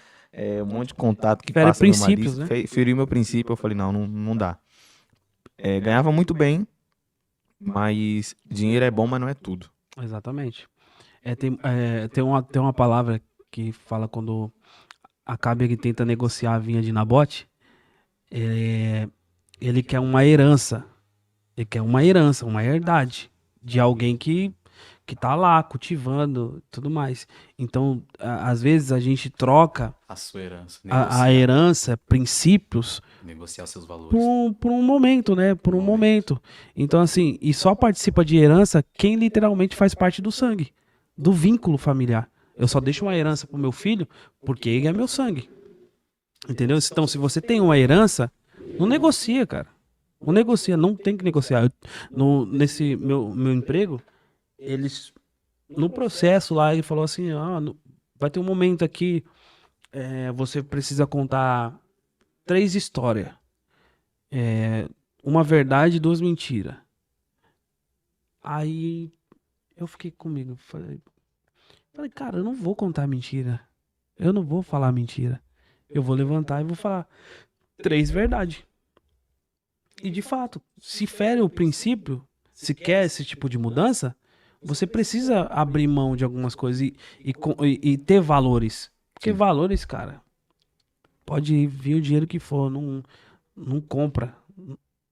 Um monte de contato que passa numa lista. Né? Feriu meu princípio, eu falei, não dá. Ganhava muito bem, mas dinheiro é bom, mas não é tudo.
Exatamente. Tem uma palavra que fala quando Acabe que tenta negociar a vinha de Nabote, ele quer uma herança. Ele quer uma herança, uma herdade de alguém que tá lá cultivando tudo mais. Então, às vezes a gente troca
a sua herança,
a herança, princípios,
negociar os seus valores
por um momento, né? Por um momento. Então, assim, e só participa de herança quem literalmente faz parte do sangue, do vínculo familiar. Eu só deixo uma herança pro meu filho porque ele é meu sangue. Entendeu? Então, se você tem uma herança, não negocia, cara. Não negocia, não tem que negociar. Nesse meu emprego, eles, no processo lá, ele falou assim, vai ter um momento aqui, você precisa contar 3 histórias. Uma verdade e 2 mentiras. Aí, eu fiquei comigo, falei, cara, eu não vou contar mentira. Eu não vou falar mentira. Eu vou levantar e vou falar 3 verdades. E de fato, se fere o princípio, se quer esse tipo de mudança, você precisa abrir mão de algumas coisas e ter valores. Porque valores, cara, pode vir o dinheiro que for, não compra.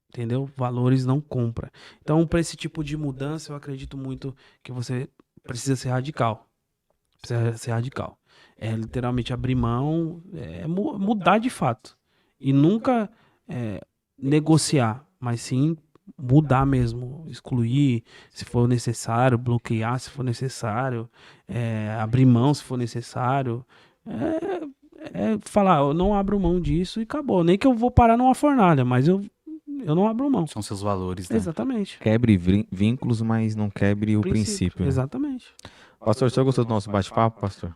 Entendeu? Valores não compra. Então, para esse tipo de mudança, eu acredito muito que você precisa ser radical. Precisa ser radical. Literalmente abrir mão, mudar de fato. E nunca negociar, mas sim mudar mesmo, excluir se for necessário, bloquear se for necessário, abrir mão se for necessário, falar, eu não abro mão disso e acabou. Nem que eu vou parar numa fornalha, mas eu não abro mão.
São seus valores, né?
Exatamente.
Quebre vínculos, mas não quebre o princípio.
Exatamente.
Pastor, o senhor gostou do nosso bate-papo, pastor?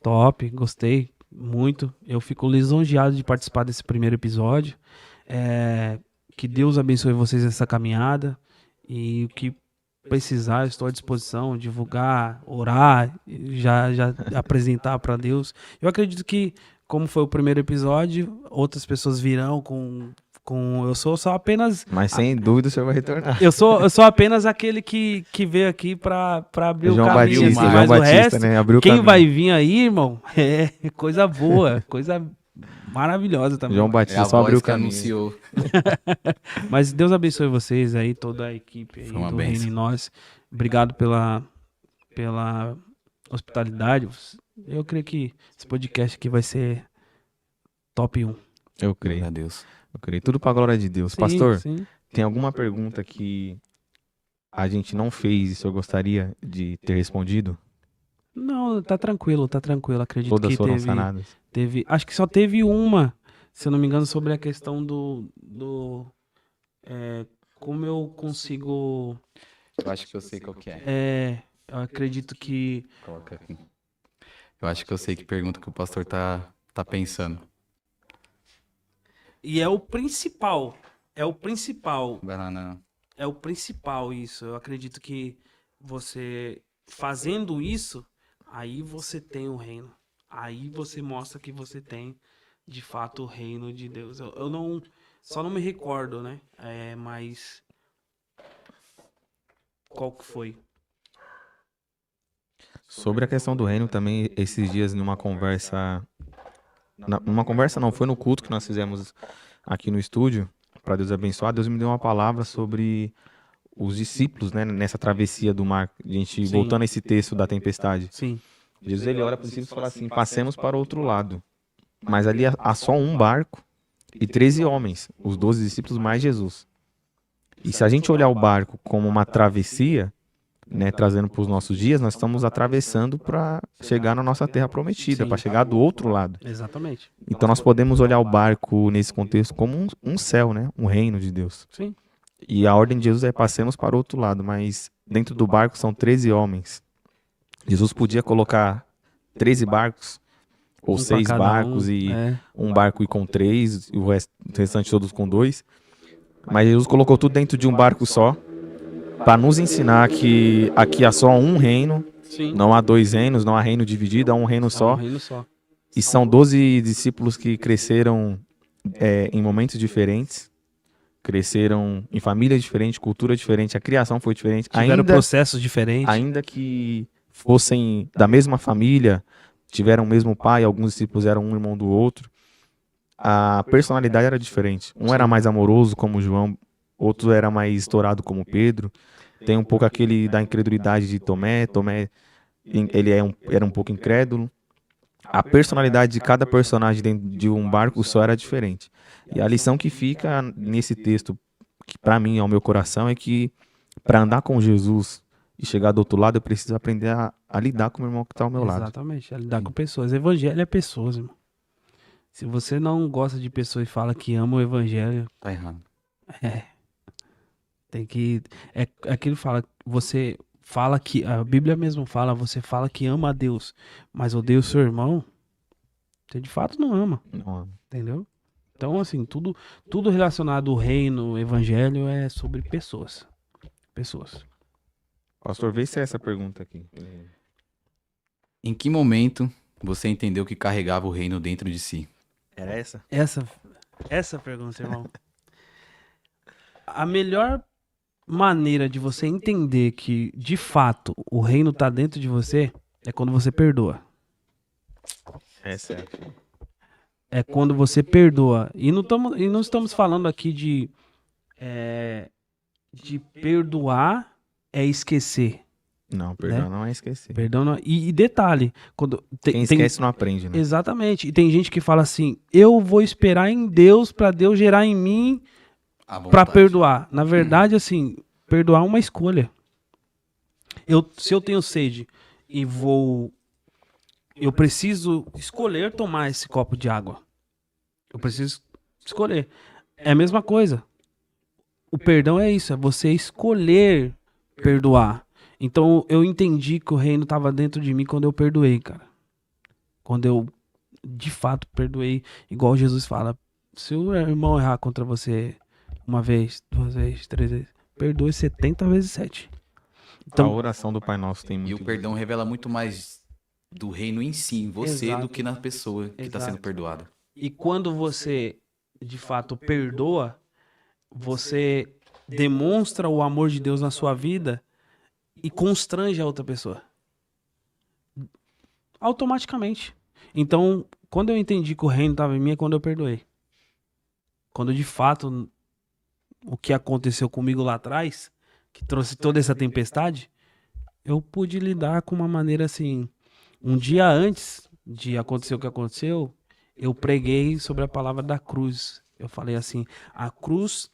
Top, gostei muito. Eu fico lisonjeado de participar desse primeiro episódio. Que Deus abençoe vocês nessa caminhada. E o que precisar, eu estou à disposição, divulgar, orar, já apresentar para Deus. Eu acredito que, como foi o primeiro episódio, outras pessoas virão eu sou só apenas
Mas sem dúvida o senhor vai retornar.
eu sou apenas aquele que veio aqui para abrir o
João
caminho,
Batista,
assim,
João
mas o
Batista,
resto,
né? Abriu o
quem
caminho.
vai vir aí, irmão, é coisa boa, coisa maravilhosa também.
João
É a
Batista só abriu
voz
o
que
caminho.
anunciou.
Mas Deus abençoe vocês aí, toda a equipe aí
Foi uma
do Reino
bênção.
em Nós. Obrigado pela hospitalidade. Eu creio que esse podcast aqui vai ser top 1.
Eu
Glória
creio.
a Deus.
Eu creio. Tudo pra glória de Deus.
Sim,
Pastor,
sim.
tem alguma pergunta que a gente não fez e o senhor gostaria de ter respondido?
Não, tá tranquilo, tá tranquilo. Acredito
Todas
que
foram sanadas.
acho que só teve uma, se eu não me engano, sobre a questão como eu consigo.
Eu acho que eu sei qual que é.
Eu acredito que.
Coloca aqui. Eu acho que eu sei que pergunta que o pastor tá pensando.
E é o principal. É o principal.
Vai lá na...
É o principal isso. Eu acredito que você fazendo isso, aí você tem o reino. Aí você mostra que você tem, de fato, o reino de Deus. Eu não... Só não me recordo, né? Mas... Qual que foi?
Sobre a questão do reino também, esses dias numa conversa... Numa conversa não, foi no culto que nós fizemos aqui no estúdio, para Deus abençoar. Deus me deu uma palavra sobre os discípulos, né, nessa travessia do mar. A gente,
Sim.
voltando a esse texto da tempestade.
Sim.
Jesus, ele olha para os discípulos e fala assim, passemos para o outro lado. Mas ali há só um barco e 13 homens, os 12 discípulos mais Jesus. E se a gente olhar o barco como uma travessia, né, trazendo para os nossos dias, nós estamos atravessando para chegar na nossa terra prometida,
Sim.
para chegar do outro lado.
Exatamente.
Então nós podemos olhar o barco nesse contexto como um céu, né, um reino de Deus.
Sim.
E a ordem de Jesus é passemos para o outro lado, mas dentro do barco são 13 homens. Jesus podia colocar 13 barcos, ou
Um pra
6
cada
barcos,
um.
e
É.
um barco ir com 3, e o restante todos com 2. Mas Jesus colocou tudo dentro de um barco só, para nos ensinar que aqui há só um reino,
Sim.
não há 2 reinos, não há reino dividido, há um reino
Um
só.
reino só.
E são 12 discípulos que cresceram em momentos diferentes, cresceram em famílias diferentes, cultura diferente, a criação foi diferente.
Tiveram processos diferentes.
Ainda que fossem da mesma família, tiveram o mesmo pai, alguns discípulos eram um irmão do outro, a personalidade era diferente. Um era mais amoroso, como João, outro era mais estourado, como Pedro. Tem um pouco aquele da incredulidade de Tomé. Tomé, ele era um pouco incrédulo. A personalidade de cada personagem dentro de um barco só era diferente. E a lição que fica nesse texto, que para mim, ao meu coração, é que para andar com Jesus e chegar do outro lado, eu preciso aprender a lidar com o meu irmão que está ao meu lado.
Exatamente. É lidar com pessoas. Evangelho é pessoas, irmão. Se você não gosta de pessoas e fala que ama o evangelho,
Tá errado.
tem que... É aquilo que fala, você fala que... A Bíblia mesmo fala, você fala que ama a Deus, mas odeia o seu irmão, você de fato não ama,
Não,
entendeu? Então, assim, tudo relacionado ao reino, evangelho, é sobre pessoas. Pessoas.
pastor, vê se é essa pergunta aqui.
Em que momento você entendeu que carregava o reino dentro de si?
Era essa?
Essa pergunta, irmão. A melhor maneira de você entender que, de fato, o reino tá dentro de você é quando você perdoa.
Essa é.
É quando você perdoa. E não estamos falando aqui de perdoar é esquecer.
Não, perdão, não é esquecer.
Perdão não, e detalhe, quando
Quem esquece não aprende, né?
Exatamente. E tem gente que fala assim: eu vou esperar em Deus pra Deus gerar em mim
A
pra
vontade.
perdoar. Na verdade, assim, perdoar é uma escolha. Se eu tenho sede e eu preciso escolher tomar esse copo de água. Eu preciso escolher. É a mesma coisa. O perdão é isso, é você escolher perdoar. Então eu entendi que o reino estava dentro de mim quando eu perdoei, cara. Quando eu de fato perdoei, igual Jesus fala, se o irmão errar contra você uma vez, 2 vezes, 3 vezes, perdoe 70 vezes 7.
A
Então,
oração do Pai Nosso tem
E
muito.
o perdão revela muito mais do reino em si, em você,
Exato.
do que na pessoa que está sendo
Exato.
perdoada.
e quando você, de fato, perdoa, você demonstra o amor de Deus na sua vida e constrange a outra pessoa. Automaticamente. Então, quando eu entendi que o reino estava em mim, é quando eu perdoei. Quando, de fato, o que aconteceu comigo lá atrás, que trouxe toda essa tempestade, eu pude lidar com uma maneira assim. Um dia antes de acontecer o que aconteceu, eu preguei sobre a palavra da cruz. Eu falei assim: a cruz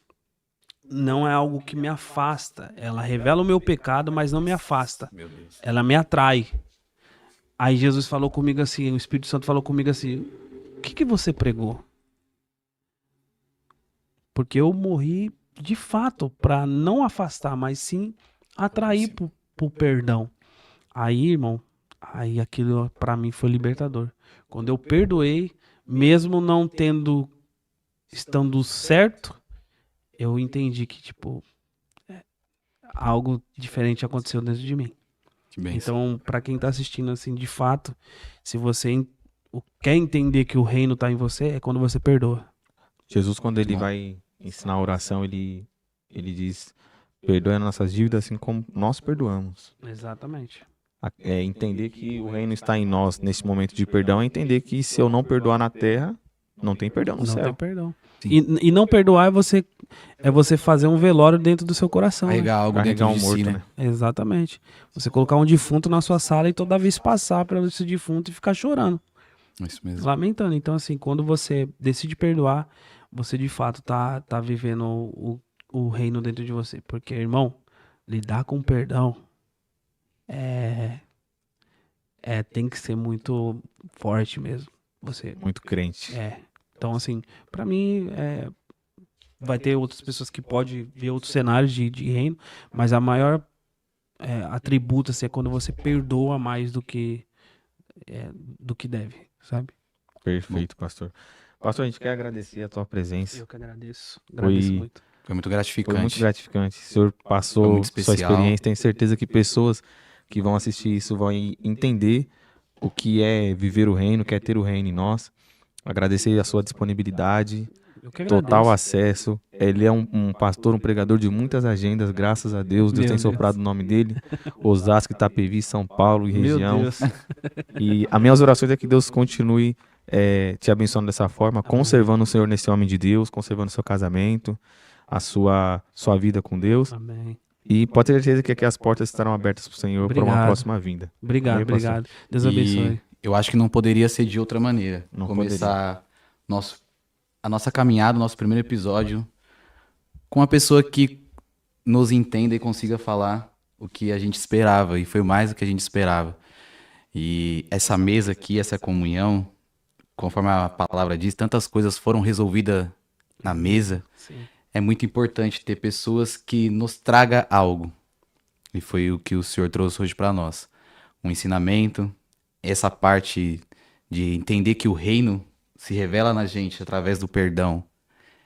não é algo que me afasta. Ela revela o meu pecado, mas não me afasta.
Meu Deus.
Ela me atrai. Aí Jesus falou comigo assim, o Espírito Santo falou comigo assim: o que você pregou? Porque eu morri de fato para não afastar, mas sim atrair pro perdão. Aí, irmão, aí aquilo para mim foi libertador. Quando eu perdoei, mesmo não estando certo, eu entendi que tipo algo diferente aconteceu dentro de mim.
Que bênção.
Então, para quem tá assistindo assim, de fato, se você quer entender que o reino tá em você, é quando você perdoa.
Jesus, quando ele
Bom.
vai ensinar a oração, ele diz: perdoe as nossas dívidas assim como nós perdoamos.
Exatamente.
É entender que o reino está em nós nesse momento de perdão, é entender que se eu não perdoar na terra, não tem perdão no
Não tem
céu.
perdão.
Sim.
E não perdoar é você fazer um velório dentro do seu coração. Né?
Carregar algo
Carregar
dentro de
um morto,
si,
né?
né?
Exatamente. Você colocar um defunto na sua sala e toda vez passar pelo esse defunto e ficar chorando,
Isso mesmo.
lamentando. Então, assim, quando você decide perdoar, você de fato tá vivendo o reino dentro de você. Porque, irmão, lidar com perdão tem que ser muito forte mesmo. Você
Muito crente.
Então, assim, pra mim, vai ter outras pessoas que podem ver outros cenários de reino, mas a maior atributo assim, é quando você perdoa mais do que deve, sabe?
Perfeito, pastor. Pastor, a gente quer agradecer a tua presença.
Eu que agradeço. Agradeço muito.
Foi muito
Foi
gratificante.
muito gratificante. O senhor
Foi
passou
muito
sua
especial.
experiência. Tenho certeza que pessoas que vão assistir isso vão entender o que é viver o reino, que é ter o reino em nós. Agradecer a sua disponibilidade,
Eu que
total
agradeço.
acesso. Ele é um pastor, um pregador de muitas agendas, graças a Deus. Deus
Meu
tem
Deus.
soprado o nome dele. Osasco, Itapevi, São Paulo e
Meu
região.
Deus.
E as minhas orações é que Deus continue te abençoando dessa forma, conservando o Senhor nesse homem de Deus, conservando o seu casamento, a sua vida com Deus.
Amém.
E pode ter certeza que aqui as portas estarão abertas para o Senhor para uma
Obrigado.
próxima vinda.
Obrigado,
Amém, pastor?
obrigado. Deus abençoe.
E eu acho que não poderia ser de outra maneira.
Não
Começar a nossa caminhada, o nosso primeiro episódio, com uma pessoa que nos entenda e consiga falar o que a gente esperava. E foi mais do que a gente esperava. E essa mesa aqui, essa comunhão, conforme a palavra diz, tantas coisas foram resolvidas na mesa.
Sim.
É muito importante ter pessoas que nos traga algo. E foi o que o Senhor trouxe hoje para nós. Um ensinamento, essa parte de entender que o reino se revela na gente através do perdão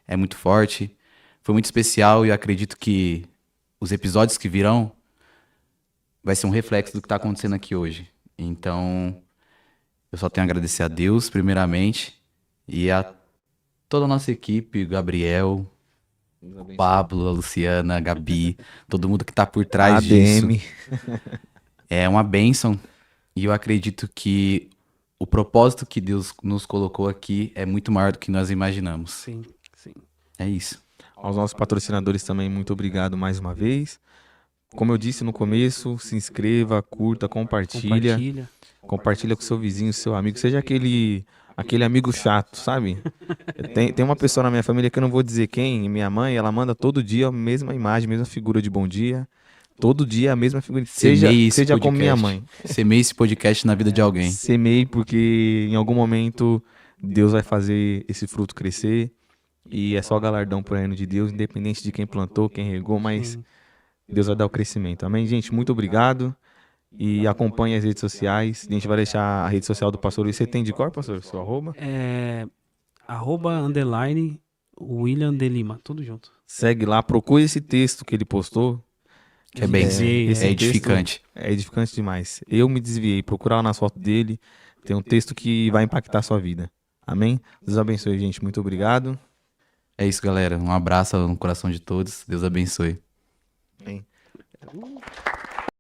é muito forte. Foi muito especial e eu acredito que os episódios que virão vai ser um reflexo do que está acontecendo aqui hoje. Então, eu só tenho a agradecer a Deus, primeiramente, e a toda a nossa equipe, o Gabriel, o Pablo, a Luciana, a Gabi, todo mundo que tá por trás disso.
ADM.
É uma bênção e eu acredito que o propósito que Deus nos colocou aqui é muito maior do que nós imaginamos.
Sim, sim.
É isso.
Aos nossos patrocinadores também, muito obrigado mais uma vez. Como eu disse no começo, se inscreva, curta, compartilha. Compartilha com seu vizinho, seu amigo. Seja aquele amigo chato, sabe? Tem uma pessoa na minha família que eu não vou dizer quem, minha mãe, ela manda todo dia a mesma imagem, a mesma figura de bom dia. Todo dia a mesma figura. Seja como minha mãe.
Semeie esse podcast na vida de alguém.
Semeie, porque em algum momento Deus vai fazer esse fruto crescer. E é só galardão pro reino de Deus, independente de quem plantou, quem regou, mas
Sim.
Deus vai dar o crescimento. Amém, gente? Muito obrigado. E acompanhe as redes sociais. A gente vai deixar a rede social do pastor Luiz. Você tem de cor, pastor? Seu arroba?
@William de Lima, tudo junto.
Segue lá, procure esse texto que ele postou.
Que é bem,
Sim,
esse
é
texto
edificante.
É edificante demais. Eu me desviei, procura lá nas fotos dele. Tem um texto que vai impactar a sua vida. Amém? Deus abençoe, gente. Muito obrigado.
É isso, galera. Um abraço no coração de todos. Deus abençoe.
Amém.